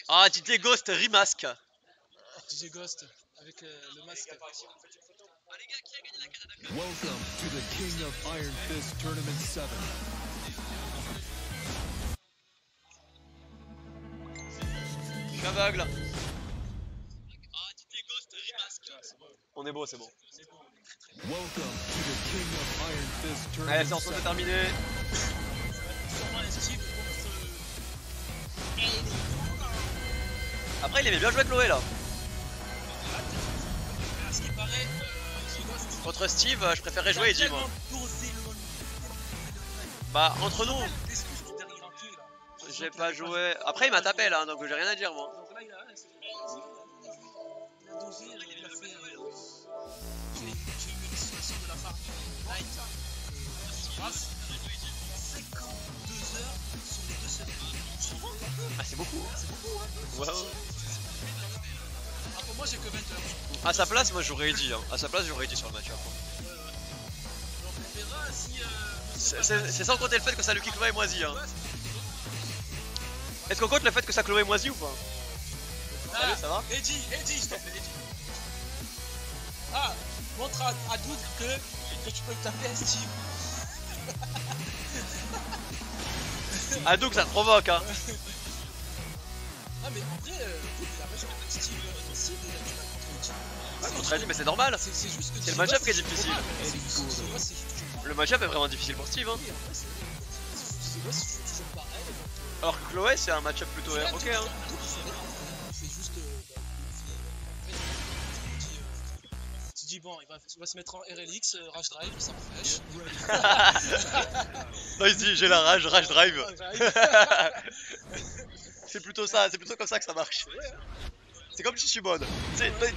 Speaker 7: Ah DJ Ghost Remask.
Speaker 9: DJ Ghost avec le masque.
Speaker 8: Welcome to the King of Iron Fist Tournament 7.
Speaker 7: Je suis aveugle. On est beau, c'est bon.
Speaker 8: Welcome to the King of Iron Fist
Speaker 7: Allez,
Speaker 8: Tournament
Speaker 7: c'est en train de
Speaker 8: 7.
Speaker 7: terminer. Après, il aimait bien jouer Chloé là.
Speaker 9: Ce qui paraît,
Speaker 7: Contre Steve, je préférerais jouer Eddie moi. Bah, entre nous, j'ai pas joué. Après, il m'a tapé là, donc j'ai rien à dire moi.
Speaker 9: Donc là, il a dosé, il a fait. J'ai eu une situation de la part du Knight passe 52 heures sur les 2 semaines.
Speaker 7: Ah, c'est beaucoup.
Speaker 9: C'est beaucoup, hein.
Speaker 7: Ouais.
Speaker 9: Ah, pour moi, j'ai que 20 heures.
Speaker 7: À sa place, moi j'aurais Eddie. Hein. À sa place, j'aurais Eddie sur le match.
Speaker 9: Donc on verra si.
Speaker 7: C'est sans compter le fait que ça Lucky Chloé est moisi. Hein. Est-ce qu'on compte le fait que ça Chloé est moisi ou pas? Salut, ça va?
Speaker 9: Eddie, s'il te plaît, Eddie. Ah, montre à Doug que tu peux taper un Steve.
Speaker 7: Ah, Doug, ça te provoque, hein.
Speaker 9: Ah, mais en vrai, Doug, il a pas joué contre Steve. Steve, il a joué contre Steve.
Speaker 7: Ah, contre Eddie, mais c'est normal.
Speaker 9: C'est juste que
Speaker 7: c'est le match-up qui est difficile.
Speaker 9: C'est
Speaker 7: le match-up est vraiment difficile pour Steve. Hein. Alors que Chloé, c'est un match-up plutôt ok. Hein.
Speaker 9: C'est juste. Tu dis, bon, il va se mettre en RLX, Rage Drive, ça m'empêche.
Speaker 7: Non, il se dit j'ai la rage drive. C'est plutôt ça, c'est plutôt comme ça que ça marche. C'est comme Shishimon.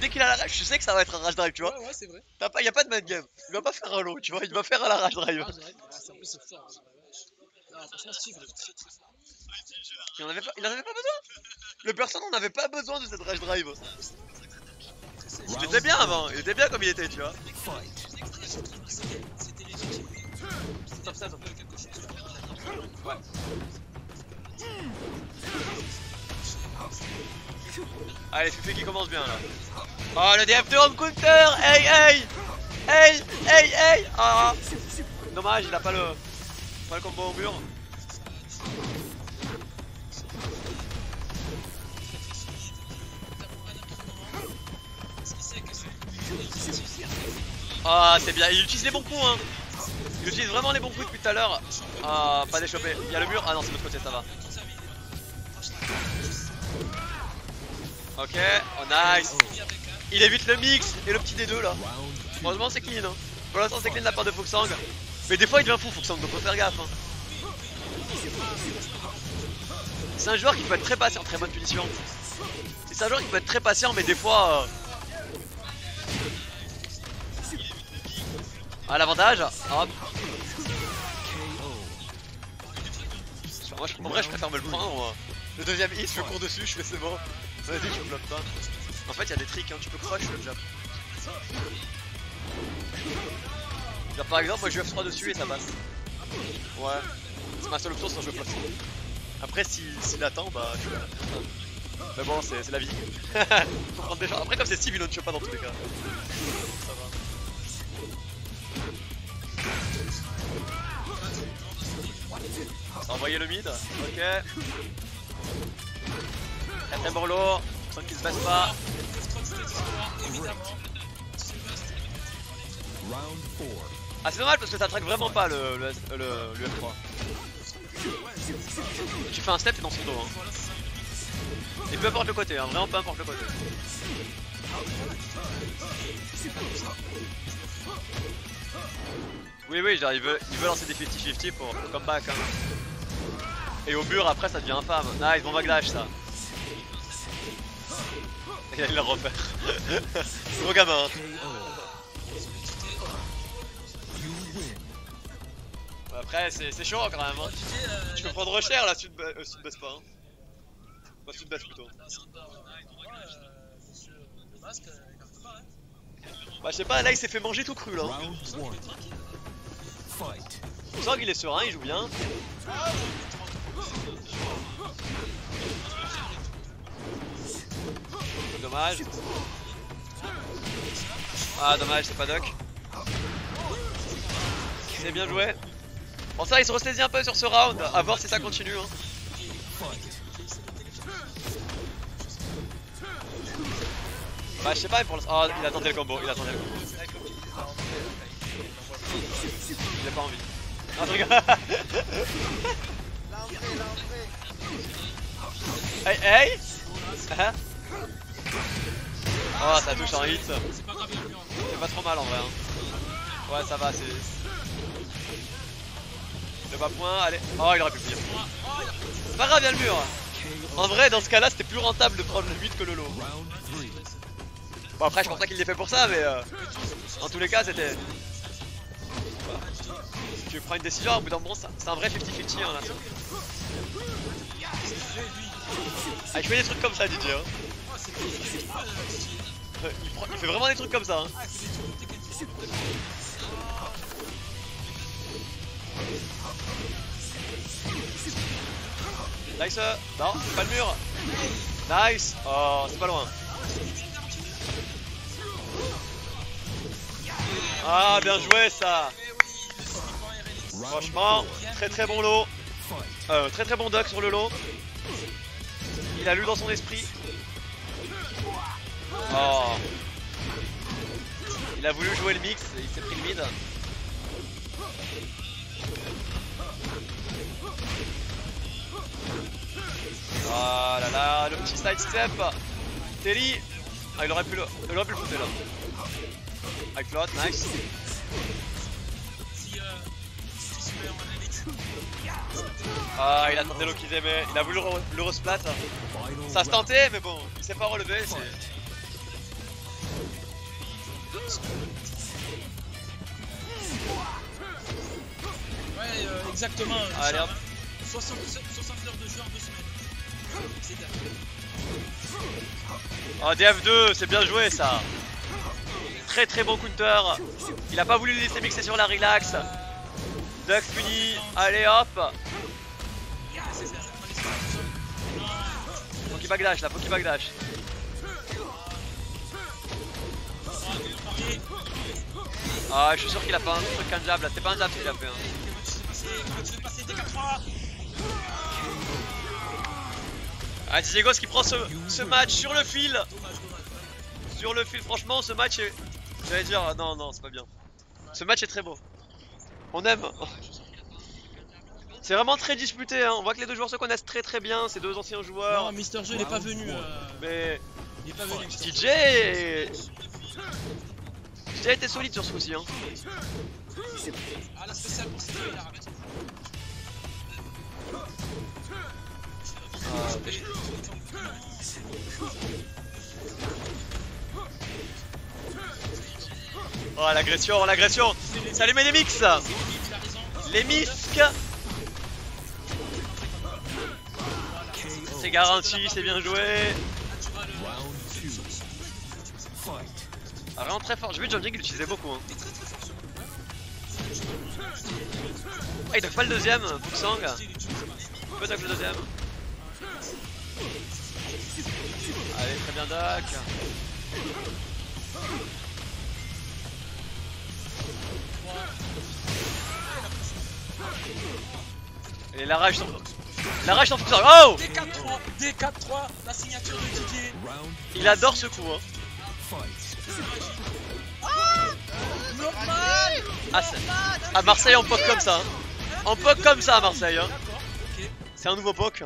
Speaker 7: Dès qu'il a la rage, tu sais que ça va être un rage drive, tu vois.
Speaker 9: Ouais, c'est vrai.
Speaker 7: Y a pas de main game. Il va pas faire un low, tu vois. Il va faire à la rage drive.
Speaker 9: Rage Drive, c'est en plus c'est fort. Non, franchement, Steve, il est très très fort.
Speaker 7: Il en avait pas besoin. Le perso n'en avait pas besoin de cette rage drive. Il était bien avant, il était bien comme il était, tu vois.
Speaker 9: C'était légitime.
Speaker 7: Top 7 un peu quelque chose. Ouais. Allez, Fufu qui commence bien là. Oh, le DF2 en counter. Hey. Ah. Dommage, il a pas le combo au mur. Ah, c'est bien, il utilise les bons coups, hein. Il utilise vraiment les bons coups depuis tout à l'heure. Ah, pas d'échopper. Il y a le mur. Ah non, c'est de l'autre côté, ça va. Ok, oh nice. Il évite le mix et le petit D2 là. Heureusement, c'est clean, hein. Pour l'instant, c'est clean de la part de Foxang. Mais des fois, il devient fou, Foxang, donc faut faire gaffe, hein. C'est un joueur qui peut être très patient, très bonne punition. C'est un joueur qui peut être très patient, mais des fois. Ah, l'avantage, hop. Moi, en vrai, je préfère me le prendre. Moi. Le deuxième hit, je cours dessus, je fais c'est bon. Vas-y, je me bloque pas. En fait, il y a des tricks, hein. Tu peux crush le jab. Genre, par exemple, moi je F3 dessus et ça passe. Ouais, c'est ma seule option sinon je le place. Après, s'il attend, bah je fais. Mais bon, c'est la vie. Faut prendre des gens. Après, comme c'est Steve, il ne tue pas dans tous les cas. Ça va. Envoyer le mid, ok. Quatrième borlo, sans qu'il se baisse pas. Ah, c'est dommage parce que ça traque vraiment pas le F3. Tu fais un step, t'es dans son dos. Hein. Et peu importe le côté, hein, vraiment peu importe le côté. Oui, genre il veut lancer des 50-50 pour le comeback. Hein. Et au mur après ça devient infâme. Nice, bon backdash ça. Et il le repère. Gros gamin. Hein. Après c'est chaud quand même. Hein. Tu peux prendre cher là si tu te baisses pas. Hein. Enfin, si tu te baisses plutôt. Bah je sais pas, là il s'est fait manger tout cru là. Sorg il est serein, il joue bien. Dommage. Ah dommage, c'est pas Doc. C'est bien joué. Bon ça il se ressaisit un peu sur ce round, à voir si ça continue. Hein. Bah je sais pas, pour oh, il a tenté le combo, il a tenté le combo. Il a pas envie. Non, je rigole. Hey. Oh ça touche en hit. C'est pas trop mal en vrai. Hein. Ouais ça va, c'est... Le bas point, allez. Oh il aurait pu finir. C'est pas grave, il y a le mur. En vrai dans ce cas là c'était plus rentable de prendre le 8 que le low. Bon après je pense pas qu'il l'ait fait pour ça mais en tous les cas c'était... Tu prends une décision, au bout d'un moment c'est un vrai 50-50 hein, là. Ah, il fait des trucs comme ça Didier. Hein. Il fait vraiment des trucs comme ça. Hein. Nice. Non, c'est pas le mur. Nice. Oh, c'est pas loin. Ah, bien joué ça. Franchement, très bon lot. Très bon duck sur le lot. Il a lu dans son esprit. Oh. Il a voulu jouer le mix et il s'est pris le mid. Oh là là, le petit side step. Telly. Ah, il aurait pu le foutre là. Avec l'autre, nice. Ah, il a tenté l'Okizeme, il a voulu le resplat. Ça se tentait, mais bon, il s'est pas relevé.
Speaker 9: Ouais, exactement.
Speaker 7: Allez hop.
Speaker 9: 60 heures de jeu en 2 semaines. C'est dingue.
Speaker 7: Oh, DF2, c'est bien joué ça. Très très bon counter. Il a pas voulu le laisser mixer sur la relax. Duck puni. Allez hop. Poké backdash là, Poké backdash. Ah, je suis sûr qu'il a pas un truc qu'un jab là. C'est pas un jab ce qu'il a fait. Hein. Ah, Diegos qui prend ce match sur le fil. Sur le fil, franchement, ce match est. J'allais dire, non, c'est pas bien. Ce match est très beau. On aime. C'est vraiment très disputé, hein. On voit que les deux joueurs se connaissent très très bien, ces deux anciens joueurs.
Speaker 9: Non, Mister Jeu il est pas venu.
Speaker 7: Mais.
Speaker 9: Il est pas venu.
Speaker 7: DJ a été solide sur ce coup-ci. Hein.
Speaker 9: Ah, la spéciale pour cette là.
Speaker 7: Oh, l'agression. Ça les met les mix. Les misques. C'est garanti, c'est bien joué. Ah, vraiment très fort. J'ai vu John Jing, il l'utilisait beaucoup. Hein. Ah, il duck pas le deuxième, Fuxang. Il peut duck le deuxième. Allez, très bien duck. Et la rage sur Fuxang. Oh!
Speaker 9: D4-3, la signature de Didier.
Speaker 7: Il adore ce coup. Hein. À Marseille on poke comme ça. Hein. On poke comme ça à Marseille. Hein. C'est un nouveau poke.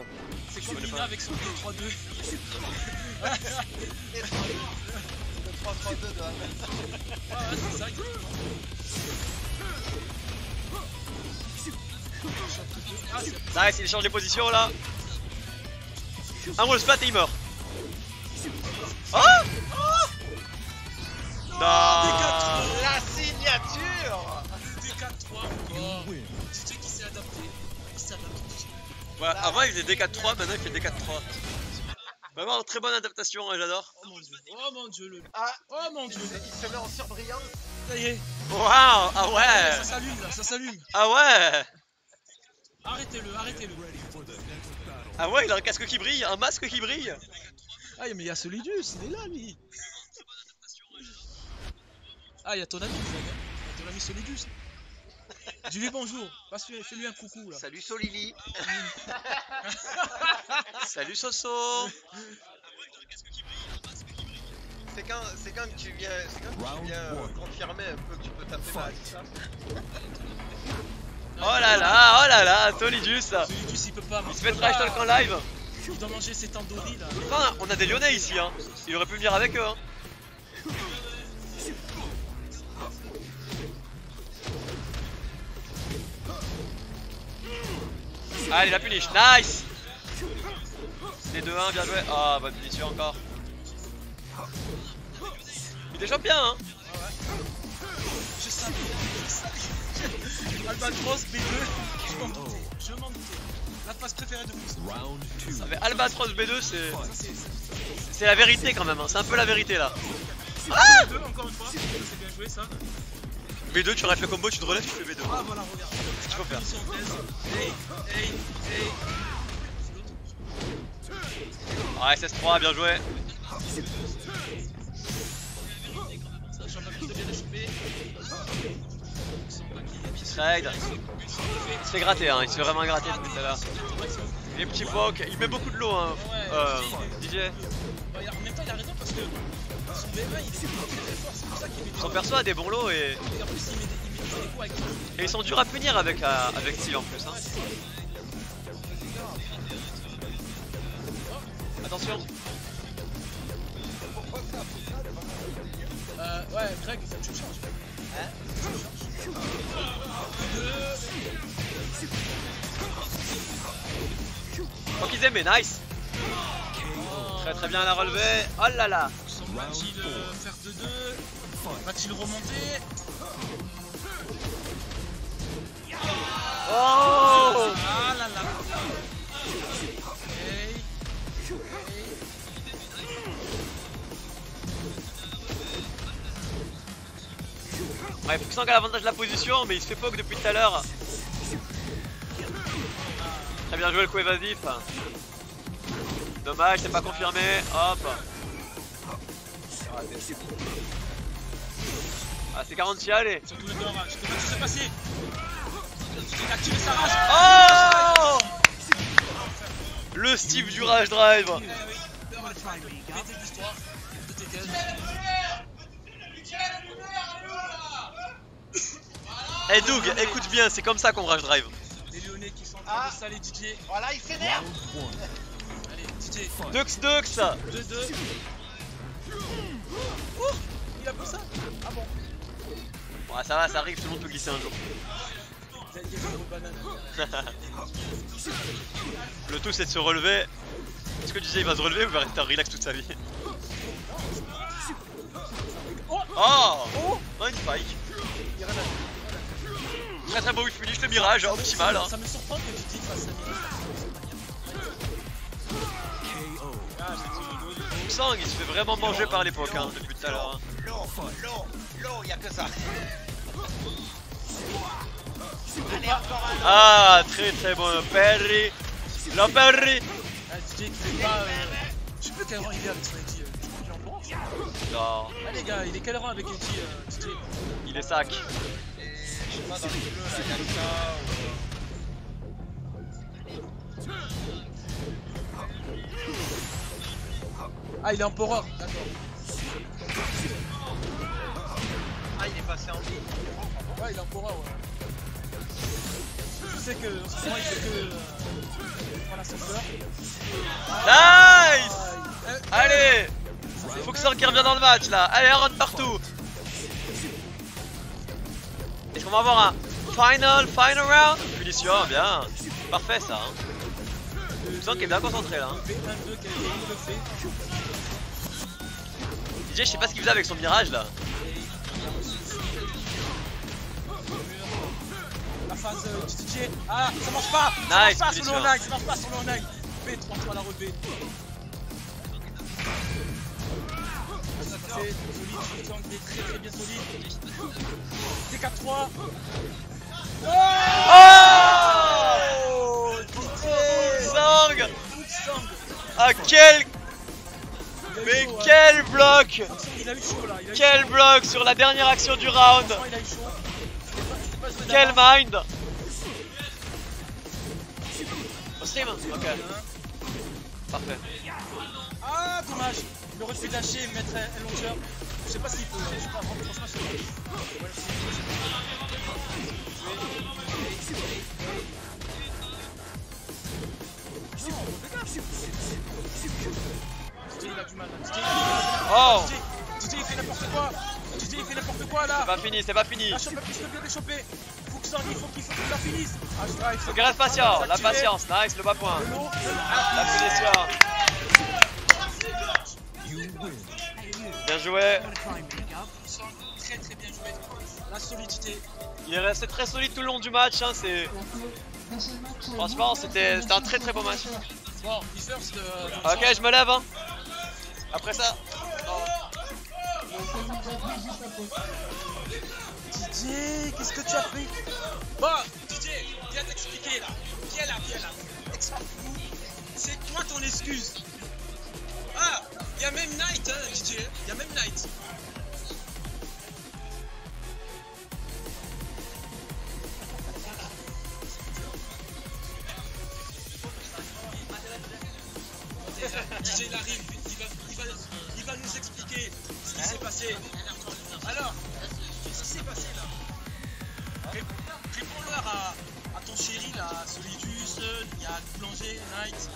Speaker 9: C'est combiné avec son 3-2.
Speaker 3: Le 3-3-2 de Hamel.
Speaker 9: Ah ouais, c'est ça, exactement.
Speaker 7: Nice, il change les positions là. Un wall splat et il meurt. Oh! Non!
Speaker 3: La signature!
Speaker 9: D4-3 encore. DJ qui s'est adapté.
Speaker 7: Ouais, avant il faisait D4-3, maintenant il fait D4-3. Vraiment très bonne adaptation, hein, j'adore.
Speaker 9: Oh mon dieu, le.
Speaker 3: Ah,
Speaker 9: oh mon dieu,
Speaker 3: il se met en surbrillance.
Speaker 9: Ça y est.
Speaker 7: Waouh! Ah ouais!
Speaker 9: Ça s'allume là, ça s'allume.
Speaker 7: Ah ouais!
Speaker 9: Arrêtez-le.
Speaker 7: Ah ouais, il a un casque qui brille, un masque qui brille.
Speaker 9: Ah mais il y a Solidus, il est là lui. Ah, il y a ton ami, ton ami Solidus. Dis-lui bonjour, fais-lui un coucou là.
Speaker 3: Salut Solili.
Speaker 7: Salut Soso.
Speaker 3: C'est quand tu viens confirmer un peu que tu peux taper là, c'est ça?
Speaker 7: Oh là là, Solidus.
Speaker 9: Solidus il peut pas.
Speaker 7: Il se fait trash talk en live.
Speaker 9: Il doit manger ses tandoori là.
Speaker 7: Enfin, on a des Lyonnais ici, hein. Il aurait pu venir avec eux, hein. Allez, la punish, nice. Les 2-1, bien joué. Ah, bonne punition encore. Il déchoppe bien, hein.
Speaker 9: Je savais. Albatros B2, je m'en doutais. La phase préférée de vous.
Speaker 7: Ça fait Albatros B2, c'est la vérité quand même, hein. C'est un peu la vérité là.
Speaker 9: Ah B2 encore une fois, c'est bien joué ça.
Speaker 7: B2, tu rates le combo, tu te relèves, tu fais B2.
Speaker 9: Ah voilà, regarde.
Speaker 7: Tu peux faire.
Speaker 9: Hey.
Speaker 7: Ah, SS3, bien joué. Trade. Il se fait gratter, hein. Il se fait vraiment gratter tout à l'heure. Les petits pokes, il met beaucoup de l'eau, hein. DJ.
Speaker 9: En même temps, il a raison parce que son BMA il est très fort, c'est pour ça qu'il met
Speaker 7: son perso a des bons lots et
Speaker 9: en plus il met des coups avec.
Speaker 7: Et ils sont durs à punir avec Steve en plus. Hein. Attention.
Speaker 9: Ouais, Greg, il faut que tu le changes. Hein?
Speaker 7: Faut qu'ils aiment, mais nice. Très très bien la relevée. Oh là là.
Speaker 9: Va-t-il faire 2-2? Va-t-il remonter?
Speaker 7: Oh!
Speaker 9: Ah là là.
Speaker 7: Ouais, Fuxang a l'avantage de la position, mais il se fait poke depuis tout à l'heure. Très bien joué le coup évasif. Dommage, c'est pas confirmé. Hop. Ah, c'est 40, allez.
Speaker 9: Surtout le dorage. Qu'est-ce qui s'est passé? Il a activé sa rage.
Speaker 7: Oh! Le Steve du Rage Drive. Eh Doug, écoute bien, c'est comme ça qu'on Rage Drive.
Speaker 9: Les Lyonnais qui sont en train de saler DJ.
Speaker 3: Voilà, il s'énerve.
Speaker 9: Allez, DJ.
Speaker 7: Dux.
Speaker 9: 2-2. Oh, il a pris ça? Ah bon?
Speaker 7: Ouais, ça va, ça arrive, tout le monde peut glisser un jour. Le tout c'est de se relever. Est-ce que DJ il va se relever ou il va rester en relax toute sa vie? Oh! Nice spike. Très très beau whiff finish, le mirage, optimal.
Speaker 9: Ça me surprend que tu dis face à
Speaker 7: Fuxang il se fait vraiment manger par l'époque hein, depuis tout à l'heure.
Speaker 3: L'eau, y'a que ça.
Speaker 7: Ah, très très bon parry. La parry.
Speaker 9: Ah, DJ qui fait pas. Je sais plus quel rang il est avec son Eddie. Tu crois qu'il est en bronze?
Speaker 7: Non.
Speaker 9: Ah les gars, il est quel rang avec Eddie DJ?
Speaker 7: Il est sac.
Speaker 3: Je sais pas, dans les bleus, là, y'a ça.
Speaker 9: Ah, il est empereur, d'accord.
Speaker 3: Ah, il est passé en B.
Speaker 9: Ouais, il est empereur, ouais. Je sais que en ce moment il fait que prendre l'ascenseur.
Speaker 7: Nice. Allez. Fuxang qui revient dans le match là. Allez, on rentre partout. Est-ce qu'on va avoir un final round? Punition, bien. Parfait ça. Fuxang qui est bien concentré là. DJ, je sais pas ce qu'il faisait avec son mirage là.
Speaker 9: La phase du DJ. Ah, ça marche pas.
Speaker 7: Nice,
Speaker 9: ça marche pas sur le online. Ça marche pas sur le online. B3 la relevée. C'est solide, Fuxang qui est très bien solide. D4-3.
Speaker 7: Oh! Fuxang! Ah quel... Mais quel bloc! Quel bloc sur la dernière action du round! Quel mind! Au stream? Ok. Parfait.
Speaker 9: Ah dommage! Il aurait pu lâcher et mettre un launcher. Je sais pas s'il peut, je sais pas, franchement je sais DJ il a du mal là.
Speaker 7: Oh!
Speaker 9: DJ il fait n'importe quoi! DJ il fait n'importe quoi là!
Speaker 7: C'est pas fini.
Speaker 9: La chope la plus bien déchopée! Fuxang, il faut qu'il la finisse! Ah, je drive!
Speaker 7: Faut qu'il reste patient, la patience, nice, le bas point. La punition. Bien joué.
Speaker 9: Très très bien joué. La solidité.
Speaker 7: Il est resté très solide tout le long du match, hein, c'est... Franchement, c'était un très très beau match.
Speaker 9: Bon, first,
Speaker 7: ok, je me lève, hein. Après ça...
Speaker 9: DJ, qu'est-ce que tu as fait? Bon, DJ, viens t'expliquer là. Viens là. Explique-nous. C'est toi ton excuse. Ah, il y a même Knight, hein, DJ. Il y a même Knight. DJ il arrive, il va nous expliquer ce qui s'est passé. Alors, qu'est-ce qui s'est passé là? Réponds-leur à ton chéri là, Solidus, il y a Blanger, Knight.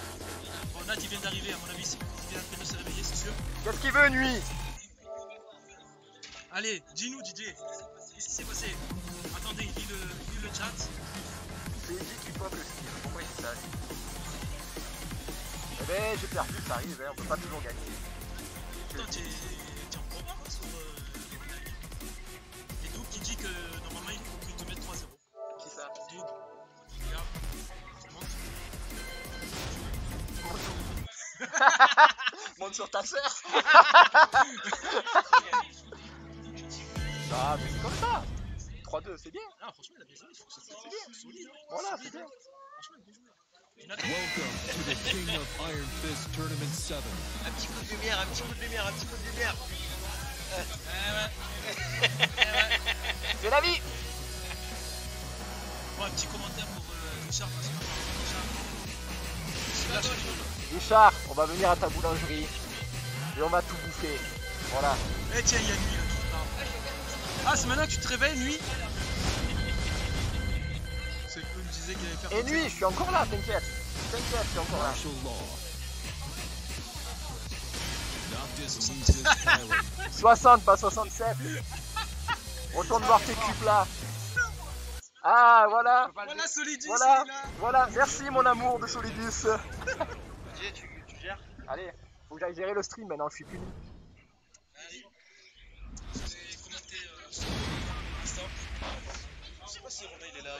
Speaker 9: Bon, Knight il vient d'arriver, à mon avis, il vient de se réveiller, c'est sûr.
Speaker 7: Qu'est-ce qu'il veut, nuit?
Speaker 9: Allez, dis-nous DJ, qu'est-ce qui s'est passé? Attendez, lis le chat.
Speaker 2: C'est Eddie qui pop le skill, pourquoi il dit ça? Eh ben j'ai perdu, ça arrive, hein, on peut pas toujours gagner.
Speaker 9: Attends, t'es en combat sur online. Et Doug qui dit que normalement il faut qu'il te mette 3-0.
Speaker 2: Qui ça?
Speaker 9: Doug, regarde, monte.
Speaker 2: Monte sur ta sœur. Ah mais c'est comme ça. 3-2 c'est bien.
Speaker 9: Ah franchement il a bien joué, il faut que ça soit
Speaker 2: bien.
Speaker 9: solide.
Speaker 2: Voilà c'est bien.
Speaker 9: Franchement il a bien joué.
Speaker 8: Welcome to the King of Iron Fist Tournament 7.
Speaker 3: Un petit coup de lumière, un petit coup de lumière, un petit coup de lumière.
Speaker 2: C'est la vie.
Speaker 9: Bon, un petit commentaire pour Richard parce que
Speaker 2: Richard, on va venir à ta boulangerie et on va tout bouffer. Voilà.
Speaker 9: Eh tiens, il y a nuit là qui parle. Ah, c'est maintenant que tu te réveilles, nuit? C'est que me disait qu'il allait faire.
Speaker 2: Et nuit, je suis encore là, t'inquiète. T'inquiète, je suis encore là.
Speaker 8: Martial law. Noctis needs his pilot.
Speaker 2: 60, pas 67. Retourne voir tes cubes là. Ah, voilà.
Speaker 9: Voilà Solidus,
Speaker 2: Voilà,
Speaker 9: il est là.
Speaker 2: voilà. Merci mon amour de Solidus.
Speaker 3: DJ, tu gères?
Speaker 2: Allez, faut que j'aille gérer le stream maintenant, je suis puni.
Speaker 9: J'ai commenté sur l'instant. Je sais pas si Romain il est là.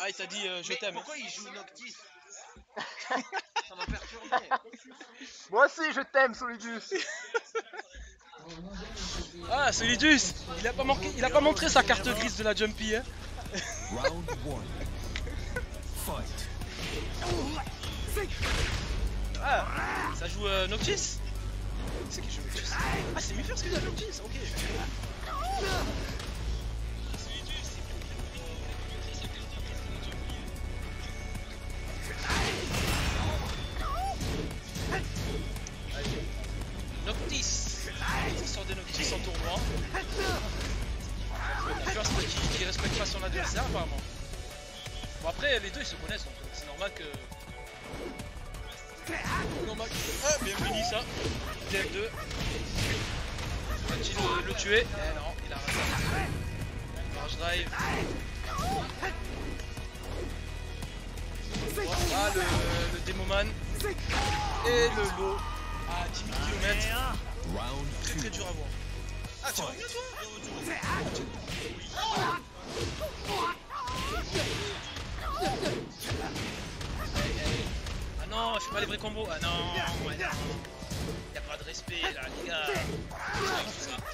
Speaker 9: Ah, il t'a dit je t'aime.
Speaker 3: Pourquoi il joue Noctis? Ça m'a perturbé.
Speaker 2: Moi aussi, je t'aime, Solidus.
Speaker 9: Ah, Solidus, il a pas montré sa carte grise de la Jumpy, hein.
Speaker 8: Round 1. Fight.
Speaker 9: Ah, ça joue Noctis? C'est qui joue Noctis? Ah, c'est Mifers qui joue Noctis, ok. Noctis, ça sort des Noctis en tournoi. First qui respecte pas son adversaire apparemment. Bon après les deux ils se connaissent donc c'est normal que... Ah bien fini ça. DF2. Va-t-il le tuer? Eh non, il a raté. Barge drive. Ah le Demoman. Et le lot à 10 000 km. Très très dur à voir. Ah tu reviens toi? Ah non, je fais pas les vrais combos. Ah non, ouais, non. Y'a pas de respect là les gars.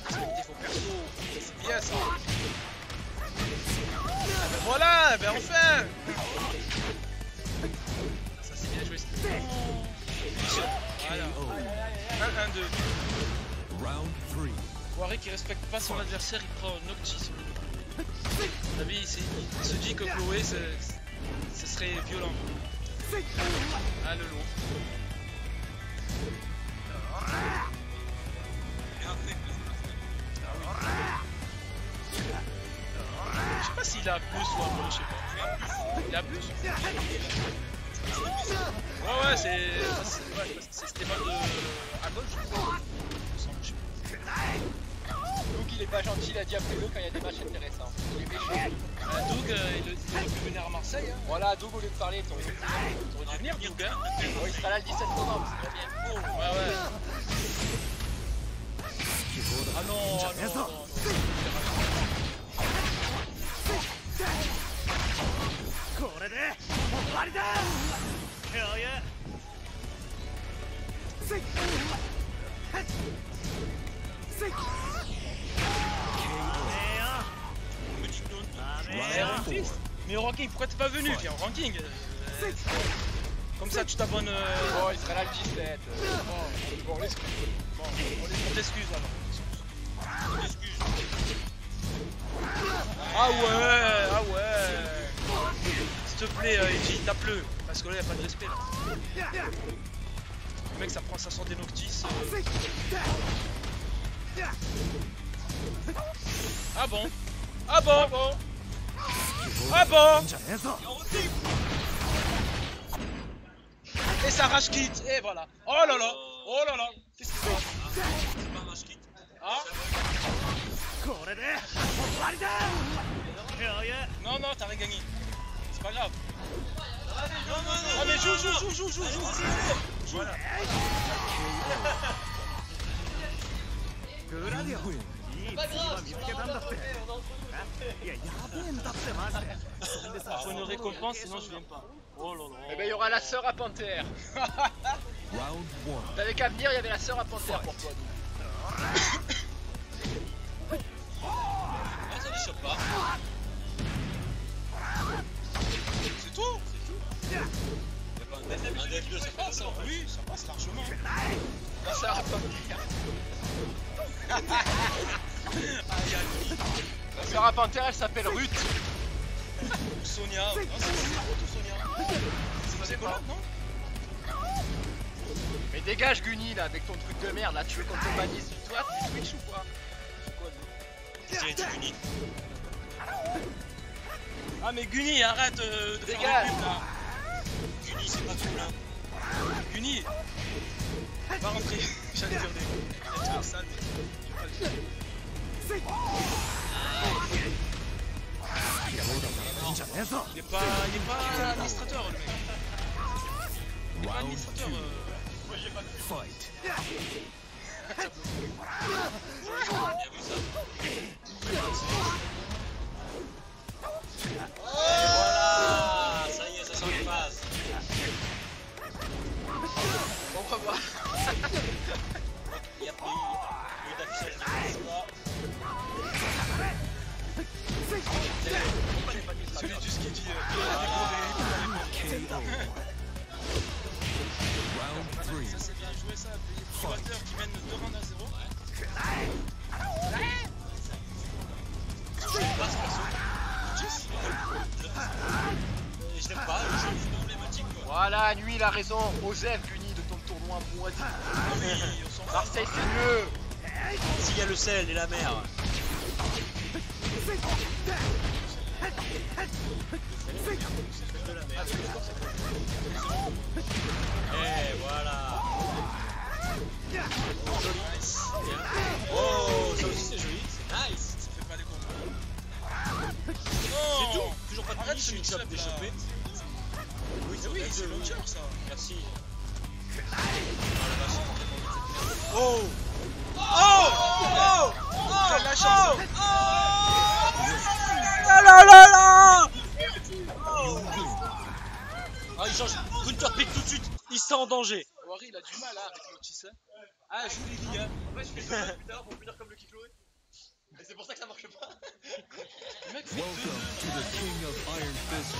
Speaker 9: Respectez vos persos. C'est bien ça. Ah ben voilà, ben enfin. Ça c'est bien joué. Voilà. 1-1-2.
Speaker 8: Round 3.
Speaker 9: Warwick qui respecte pas son adversaire, il prend Noctis. À mon avis, il se dit que Chloé, ce serait violent. Ah, le lot. Je sais pas s'il a plus ou un peu, je sais pas. Il a plus? Ouais, c'est Stéphane de... à gauche, je crois.
Speaker 2: Donc il est pas gentil, il a dit après eux quand il y a des matchs intéressants. Il est méchant.
Speaker 9: Doug, il aurait pu venir à Marseille. Hein.
Speaker 2: Voilà, Doug au lieu de parler, t'aurais dû
Speaker 9: venir, Doug. Hein.
Speaker 2: Oh, il sera là le 17 novembre, c'est très bien.
Speaker 9: Oh, ouais. Ah non, non. Mais au ranking, pourquoi t'es pas venu? Viens au ranking. Comme ça tu t'abonnes.
Speaker 2: Oh, il sera là le 17. Bon, on l'excuse.
Speaker 9: Bon, on t'excuse alors. On t'excuse. Ah ouais. S'il te plaît, Eiji, tape-le. Parce que là, y'a pas de respect là. Le mec, ça prend, ça sort des Noctis. Ah bon? Et ça rage quitte, et voilà. Oh là là. Qu'est-ce qui se passe? Non, non, t'as rien gagné. C'est pas grave. Ah mais joue. Voilà. Faut une récompense, sinon je viens pas. Oh là là.
Speaker 2: Eh ben il y aura la sœur à Panthère. T'avais qu'à venir, il y avait la sœur à Panthère pour toi.
Speaker 9: Ah, ça les chope pas. C'est tout. Y'a pas un dev 2, ça passe hein. Oui, ça passe largement.
Speaker 2: La sœur à Panthère. La sœur à Panthère, elle s'appelle Ruth.
Speaker 9: Sonia. Non, c'est Sonia. C'est pas non?
Speaker 2: Mais dégage Guni là avec ton truc de merde là, tu veux qu'on te bannisse toi tu Twitch ou quoi? C'est quoi
Speaker 9: J'ai dit Guni. Ah mais Guni arrête de
Speaker 2: dégage
Speaker 9: faire la pub là. Guni c'est pas cool hein. Guni va rentrer. J'allais dire des trucs sales mais je vais pas le dire. Il est pas administrateur le mec. Il est pas administrateur. Moi j'ai pas de fight. Voilà, ça y est, ça s'en passe.
Speaker 2: Au revoir.
Speaker 9: Il y a plus d'affichage de choix. Celui juste qui dit ça c'est bien joué ça, les batteurs qui mènent 2 rounds à 0. Je l'aime pas ce perso. Je l'aime pas, je suis emblématique quoi.
Speaker 2: Voilà, Nuit il a raison, Osef Guni de ton tournoi moisi.
Speaker 9: Oui, on s'en fout.
Speaker 2: Marseille c'est mieux.
Speaker 9: S'il y a le sel et la mer. Et voilà. Nice. Oh, ça aussi c'est joli. C'est nice. Ça fait pas les combos. C'est tout. Toujours pas de arrête ce mix-up d'échapper. Oui, c'est launcher ça. Merci. Oh. Quelle la chance. Là. Ah, il change. Counter pick tout de suite. Il se sent en danger.
Speaker 2: Wari il a du mal hein, avec l'Otis.
Speaker 9: Ah, je vous l'ai dit, hein.
Speaker 2: En fait, je fais ça plus tard pour finir comme le Kikloé. Et c'est pour ça que ça marche pas.
Speaker 9: Le mec fait
Speaker 8: Welcome to the King of Iron Fist,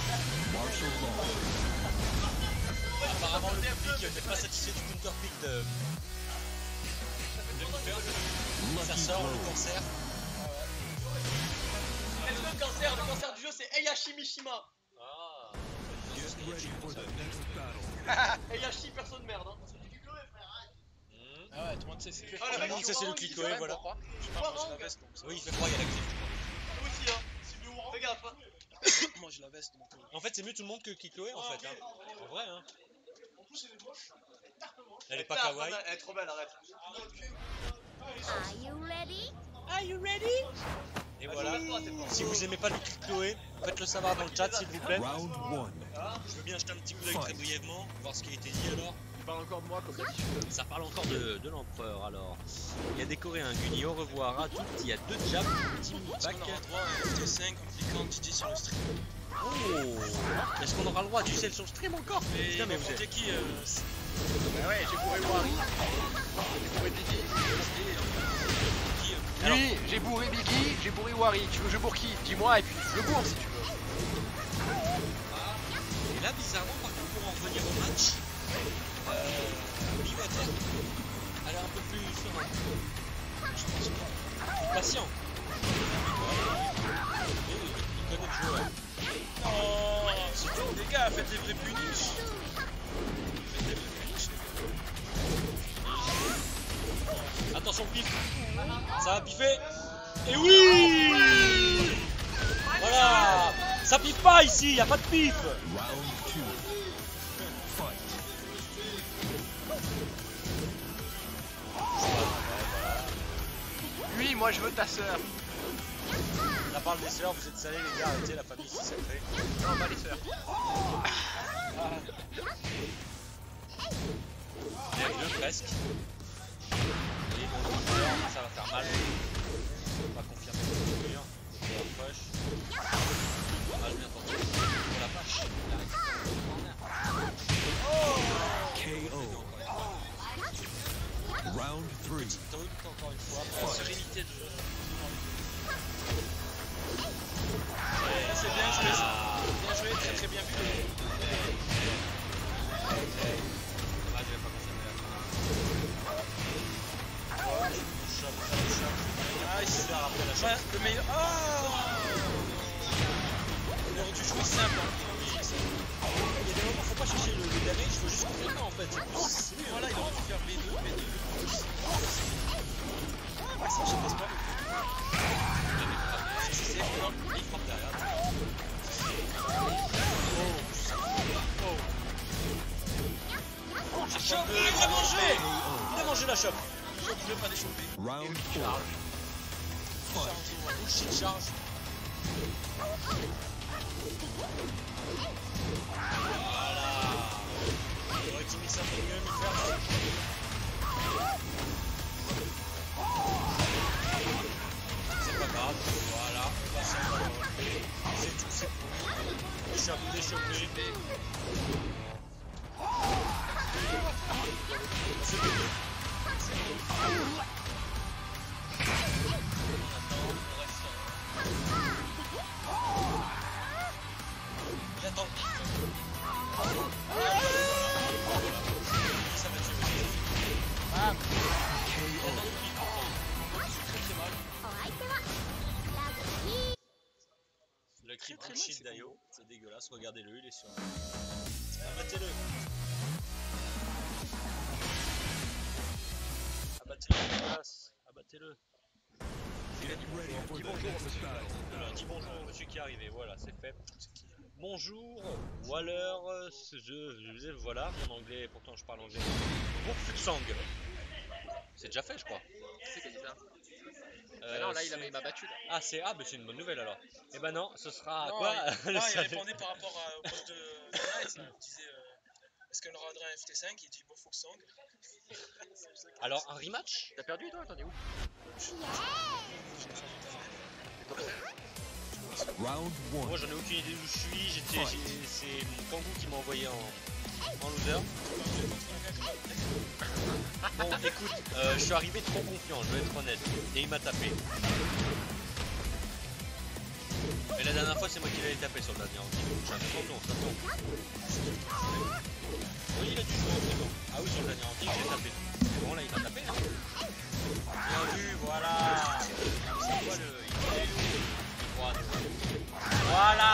Speaker 8: Martial Law.
Speaker 9: apparemment le public n'est pas satisfait du counter pick de ça sort le cancer.
Speaker 2: Est-ce que le cancer du jeu c'est Heihachi Mishima?
Speaker 9: Ah.
Speaker 8: Get ready for the next battle.
Speaker 2: Heihachi perso de merde hein.
Speaker 9: Ah ouais, tout le monde sait c'est
Speaker 2: Ah, le mec,
Speaker 9: c'est le clicoé, voilà. Je sais pas, moi j'ai la veste donc oui, il fait froid, il y a la clé.
Speaker 2: Moi aussi hein, fais gaffe hein.
Speaker 9: Moi j'ai la veste donc en fait c'est mieux tout le monde que Kikloé en fait hein. En vrai hein.
Speaker 2: En plus elle est moche.
Speaker 9: Elle est pas kawaii.
Speaker 2: Elle est trop belle, arrête.
Speaker 10: Are you ready?
Speaker 9: Et voilà. Si vous aimez pas le Kikloé, faites-le savoir dans le chat s'il vous plaît.
Speaker 8: Round 1.
Speaker 9: Je veux bien jeter un petit coup d'œil très brièvement, voir ce qui a été dit alors.
Speaker 2: Tu parles encore de moi comme
Speaker 7: Ça parle encore de l'empereur alors. Il y a des Coréens, Guni, au revoir à toutes. Il y a 2 jabs, petit
Speaker 9: Est-ce
Speaker 7: back.
Speaker 9: qu'on aura droit à un FT5 en cliquant DJ sur le stream?
Speaker 7: Oh, est-ce qu'on aura le droit du sel sur le stream encore? Putain, mais vous êtes
Speaker 9: qui
Speaker 2: Bah ouais, j'ai bourré Wari. J'ai bourré Biggie. Oui, j'ai bourré Biggie, j'ai bourré Wari. Tu veux que je bourre qui? Dis-moi et puis je le bourre si tu veux.
Speaker 9: Et là, bizarrement, par contre, pour en revenir au match, Biwater, elle est un peu plus sereine. Je pense pas. Patient. Il connaît le joueur. Oh, c'est tout, les gars, faites des vrais punish. Faites des vrais punish. Attention, pif. Ça va piffer. Et oui! Voilà! Ça piffe pas ici, y a pas de pif!
Speaker 8: Round 2. Fight.
Speaker 11: Oui, moi je veux ta sœur.
Speaker 6: La parle des sœurs, vous êtes salés les gars, arrêtez la famille si ça fait.
Speaker 11: Non, pas les sœurs.
Speaker 6: Il y a deux presque. Et bon, ça va faire mal. On va confirmer le mur. Push. Ah, j'ai bien tenté. Pour la vache.
Speaker 8: KO. Round 3.
Speaker 6: Petite truc encore une fois.
Speaker 9: La sérénité de jeu. C'est bien joué ça. Bien joué, très très bien vu.
Speaker 6: Ah, je vais pas conserver la
Speaker 9: Nice. Ouais, le meilleur. Oh, il aurait dû jouer simple. Hein. Il y a des moments, faut pas chercher le damage, il faut juste courir en fait. C'est lui, voilà, il aurait dû faire B2, B2. Ah, ça, je passe pas.
Speaker 6: C'est bon, il frappe derrière. Oh, chope, il a mangé. Il a mangé la chope.
Speaker 9: Je ne veux pas déchoper.
Speaker 8: Round 4.
Speaker 9: Bullshit charge.
Speaker 6: Voilà. Il aurait été mis ça un peu mieux, mais faire. C'est pas grave, voilà, on va s'en relever. C'est tout, c'est pour lui. Déchopper. C'est bon. Il attend. Ça va tuer. Ah. Le cri bullshit d'Ayo, c'est dégueulasse, regardez-le, il est sur. Abattez-le. Abattez-le, dégueulasse. Abattez-le. Dis bonjour au monsieur qui est arrivé, voilà, c'est fait. Bonjour, Waller, voilà, mon anglais, pourtant je parle anglais. Wolfsang. C'est déjà fait, je crois.
Speaker 11: C'est qui a dit ça? Non, là il m'a battu. Là.
Speaker 6: Ah, c'est une bonne nouvelle alors. Eh ben non, ce sera
Speaker 9: Non,
Speaker 6: quoi?
Speaker 9: il répondait par rapport au poste de Knight. Il disait est-ce qu'elle rendrait un FT5? Il dit bon, faut que Sang.
Speaker 6: Alors, un rematch?
Speaker 11: T'as perdu toi? T'en es où?
Speaker 8: Round 1.
Speaker 6: Moi j'en ai aucune idée d'où je suis, c'est Kangoo qui m'a envoyé en loser. Bon écoute, je suis arrivé trop confiant, je vais être honnête, et il m'a tapé. Et la dernière fois c'est moi qui l'avais tapé sur le dernier round. Attention, attention. Oui il a dû jouer en très bon. Ah oui sur le dernier round, je l'ai tapé. Bon là il m'a tapé hein. Bien vu, voilà. C'est quoi le... Voilà.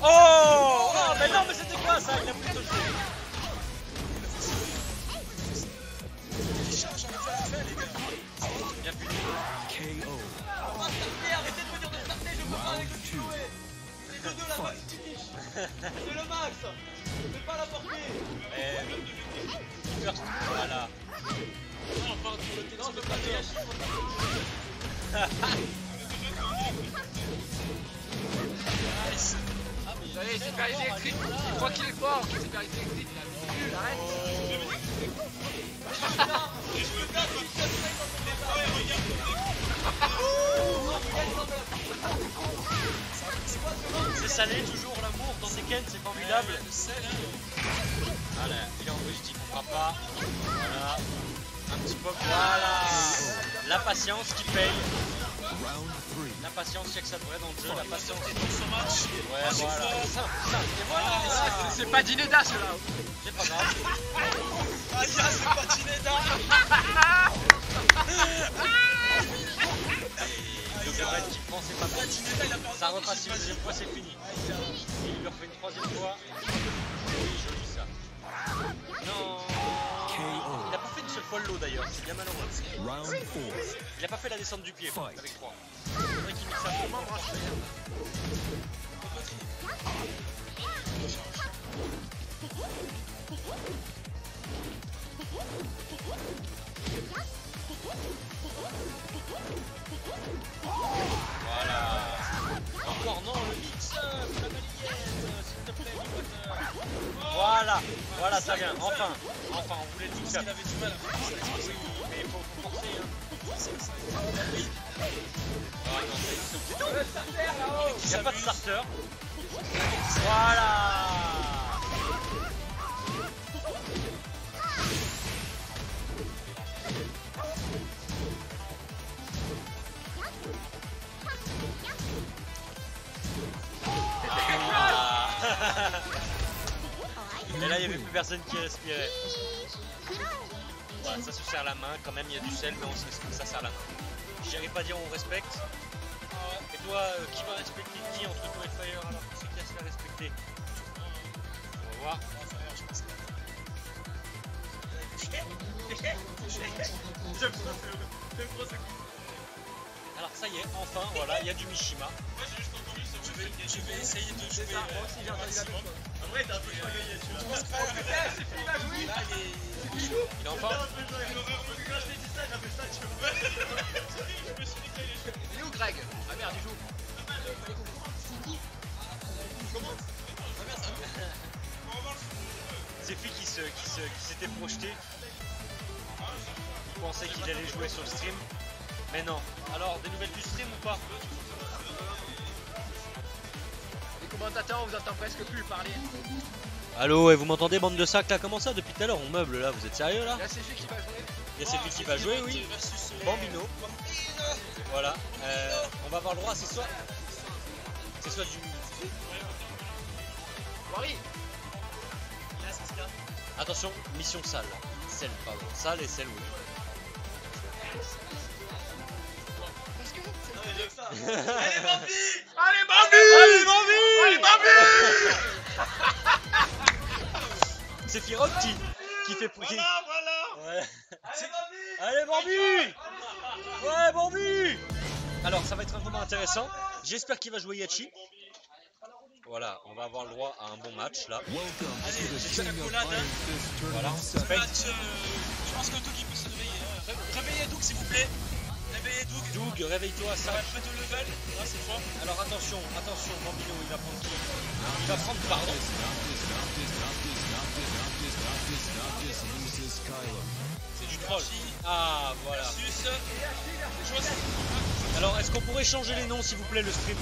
Speaker 6: Oh, oh mais non mais c'était quoi ça? Il a pris le jeu.
Speaker 9: Il charge en effet, les gars.
Speaker 6: Bien vu.
Speaker 8: KO.
Speaker 6: Arrêtez de venir de starter, je peux pas avec le Chloé. C'est 2-2 la max finish. C'est le max. C'est pas la portée. First, voilà. Non, pardon, non, c'est pas bien.
Speaker 11: Nice. Allez, supériorité électrique. Il croit qu'il est fort. Supériorité électrique, il a nul, arrête.
Speaker 6: C'est salé, toujours l'amour dans Tekken, c'est formidable. Voilà, il est en positif, on fera pas. Voilà. Un petit peu, voilà. La patience qui paye. La patience, c'est que ça devrait dans le jeu, la patience. Ouais, voilà. Et voilà.
Speaker 11: C'est pas Dineda cela.
Speaker 6: C'est pas grave.
Speaker 9: Ah, c'est pas Dineda.
Speaker 6: Le Red qui prend, c'est pas grave. Ça repasse une deuxième fois, c'est fini. Et il le refait une troisième fois. Oui, joli ça. Non. Il a pas fait une seule fois le lot d'ailleurs, c'est bien malheureux. Il a pas fait la descente du pied avec 3. C'est vrai qu'il mixe un peu membre. Voilà, ça vient, enfin, on voulait tout faire.
Speaker 9: Il avait du mal à faire.
Speaker 6: Oui, mais faut forcer. Hein. Ah non, il n'y a pas de starter. Voilà. Mais là il n'y avait plus personne qui respirait. Voilà, ça se serre la main, quand même il y a du sel, mais on sait que ça serre la main. J'irai pas dire on respecte. Et toi, qui va respecter qui entre toi et Fire alors que c'est qui va se faire respecter? On va voir. Alors ça y est, enfin voilà, il y a du Mishima.
Speaker 9: Je vais essayer de jouer un maximum.
Speaker 11: En vrai, t'as un peu gagné, tu vois.
Speaker 6: Il est en forme.
Speaker 11: Il est où Greg? Ah merde, il joue.
Speaker 6: C'est Fi qui s'était projeté. Il pensait qu'il allait jouer sur le stream. Mais non. Alors, des nouvelles du stream ou pas?
Speaker 11: Les commentateurs, on vous entend presque plus parler.
Speaker 6: Allô, et vous m'entendez, bande de sacs là? Comment ça depuis tout à l'heure on meuble là? Vous êtes sérieux là?
Speaker 11: Il y a CG qui va jouer.
Speaker 6: Il y a CG qui va jouer, oui. Bambino. Voilà. On va avoir le droit, c'est soit du.
Speaker 11: Wari.
Speaker 6: Attention, mission salle. Celle, pardon. Salle et celle, oui.
Speaker 11: Allez Bambi!
Speaker 6: Allez Bambi! Allez Bambi!
Speaker 11: Allez Bambi!
Speaker 6: C'est Firok qui fait pousser.
Speaker 11: Voilà.
Speaker 6: Ouais.
Speaker 11: Allez Bambi!
Speaker 6: Allez Bambi! Ouais Bambi! Alors ça va être un moment intéressant. J'espère qu'il va jouer Yachi. Voilà, on va avoir le droit à un bon match là.
Speaker 9: Allez, j'ai la collade.
Speaker 6: Voilà,
Speaker 9: Je pense que Doug il peut se réveiller. Réveillez Doug s'il vous plaît. Réveillez Doug.
Speaker 6: Doug, réveille-toi, ça.
Speaker 9: Ça va être de level. Là c'est fort.
Speaker 6: Alors attention, Bambino, il va prendre qui? Il va prendre, pardon.
Speaker 9: C'est du troll.
Speaker 6: Ah, voilà. Alors, est-ce qu'on pourrait changer les noms, s'il vous plaît, le stream?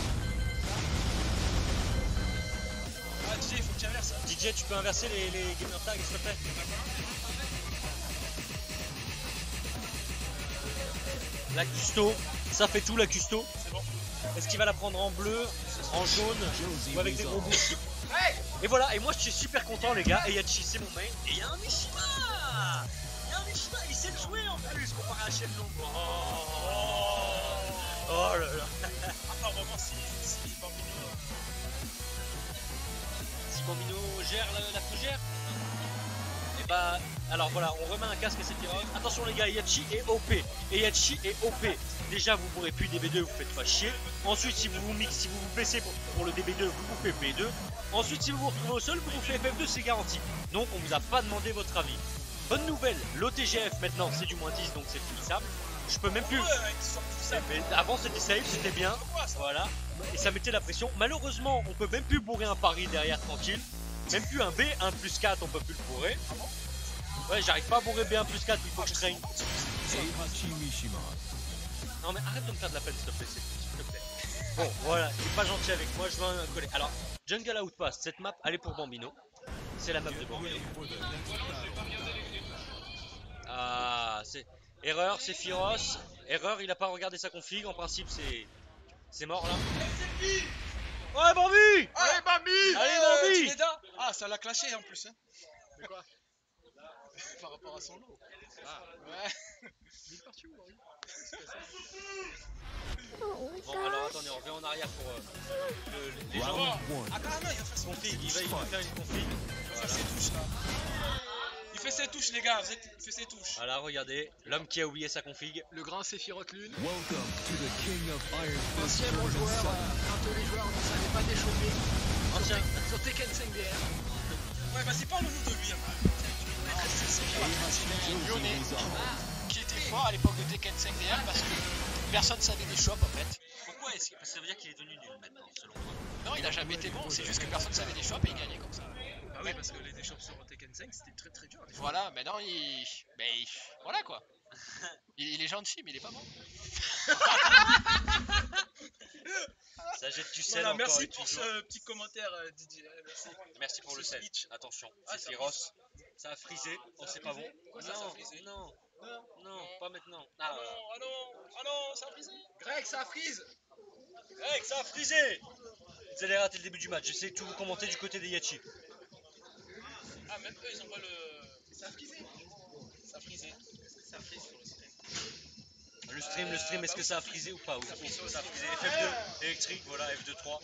Speaker 9: Ah, DJ, il faut que tu inverses.
Speaker 6: DJ, tu peux inverser les gamer tags, s'il te plaît? La custo, ça fait tout la custo.
Speaker 9: C'est bon.
Speaker 6: Est-ce qu'il va la prendre en bleu, en jaune ou avec des gros bouts? Et voilà, et moi je suis super content les gars, et Yachi c'est mon main, et il y a un Mishima! Il y a un Mishima, il sait le jouer en plus comparé à Shenlong. Oh là là.
Speaker 9: Après on va voir si
Speaker 6: Bambino gère la fougère. Et bah, alors voilà, on remet un casque et c'est tiré. Attention les gars, Yachi est OP. Et Yachi est OP. Déjà, vous pourrez plus DB2, vous faites pas chier. Ensuite, si vous vous baissez pour le DB2, vous faites B2. Ensuite, si vous vous retrouvez au sol, vous faites FF2, c'est garanti. Donc, on vous a pas demandé votre avis. Bonne nouvelle, l'OTGF maintenant, c'est du moins 10, donc c'est finissable. Je peux même plus. Mais avant, c'était safe, c'était bien. Voilà. Et ça mettait la pression. Malheureusement, on peut même plus bourrer un pari derrière tranquille. Même plus un B, 1 plus 4, on peut plus le bourrer. Ouais, j'arrive pas à bourrer B1 plus 4, il faut que je traîne. Non mais arrête de me faire de la peine s'il te plaît, s'il te plaît. Bon voilà, il est pas gentil avec moi, je veux un collègue. Alors, Jungle Outpost, cette map, elle est pour Bambino. C'est la map de Bambino. Ah, c'est... Erreur, c'est Firos. Erreur, il a pas regardé sa config, en principe c'est mort là. Ouais Bambi!
Speaker 11: Allez Bambi!
Speaker 6: Allez Bambi!
Speaker 9: Ah, ça l'a clashé en plus. Hein. Mais quoi? Par rapport à son lot. Ah, ouais. Il est parti où, Marie?
Speaker 6: Bon, alors attendez, on revient en arrière pour les gens.
Speaker 9: Ah, carrément, il va faire
Speaker 6: config, il va faire une config.
Speaker 9: Il va faire ses touches là. Il fait ses touches, les gars, il fait ses touches.
Speaker 6: Voilà, regardez, l'homme qui a oublié sa config.
Speaker 11: Le grand Sephiroth Lune.
Speaker 8: Ancien
Speaker 11: bon joueur, quand les joueurs ne savaient pas déchauffer.
Speaker 6: Ancien.
Speaker 11: Sur Tekken 5 DR.
Speaker 9: Ouais, vas-y, parle-nous de lui.
Speaker 11: Lyonnais, qui était fort à l'époque de Tekken 5 DR parce que personne savait des chops en fait.
Speaker 6: Pourquoi est-ce que ça veut dire qu'il est devenu nul maintenant, selon toi?
Speaker 11: Non, il a jamais été bon, c'est juste que personne savait des chops et il gagnait comme ça.
Speaker 6: Ah
Speaker 9: oui, parce que les déchoppes sur Tekken 5 c'était très très dur.
Speaker 11: Voilà, mais non, voilà quoi. Il est gentil, mais il est pas bon.
Speaker 6: Ça jette du sel
Speaker 9: Voilà,
Speaker 6: encore
Speaker 9: merci
Speaker 6: et
Speaker 9: pour
Speaker 6: toujours.
Speaker 9: ce petit commentaire, Didier. Merci.
Speaker 6: Merci pour le sel. Attention,
Speaker 9: Ah,
Speaker 6: c'est Tyros. Ça a frisé. Oh, c'est pas bon.
Speaker 9: Quoi, ça a frisé?
Speaker 6: Non, pas maintenant.
Speaker 9: Ah non, ça a frisé. Greg, ça frise.
Speaker 6: Greg, ça a frisé. Vous allez rater le début du match. J'essaie de tout vous commenter du côté des Yachi.
Speaker 9: Ah, même eux, ils ont pas le. Ça a frisé. Ça a frisé. Ça frise sur le stream.
Speaker 6: Le stream, est-ce que ça a frisé ou pas? Oui, ça a frisé. FF2 électrique, voilà, F2-3.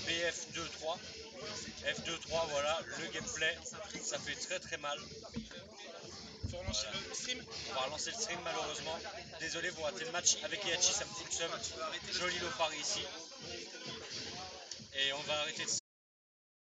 Speaker 6: BF2-3. F2-3, voilà, le gameplay. Ça fait très très mal.
Speaker 9: Faut relancer le stream.
Speaker 6: On va relancer le stream malheureusement. Désolé, vous ratez le match avec Yachi, ça me fout le seum. Joli low pari ici. Et on va arrêter de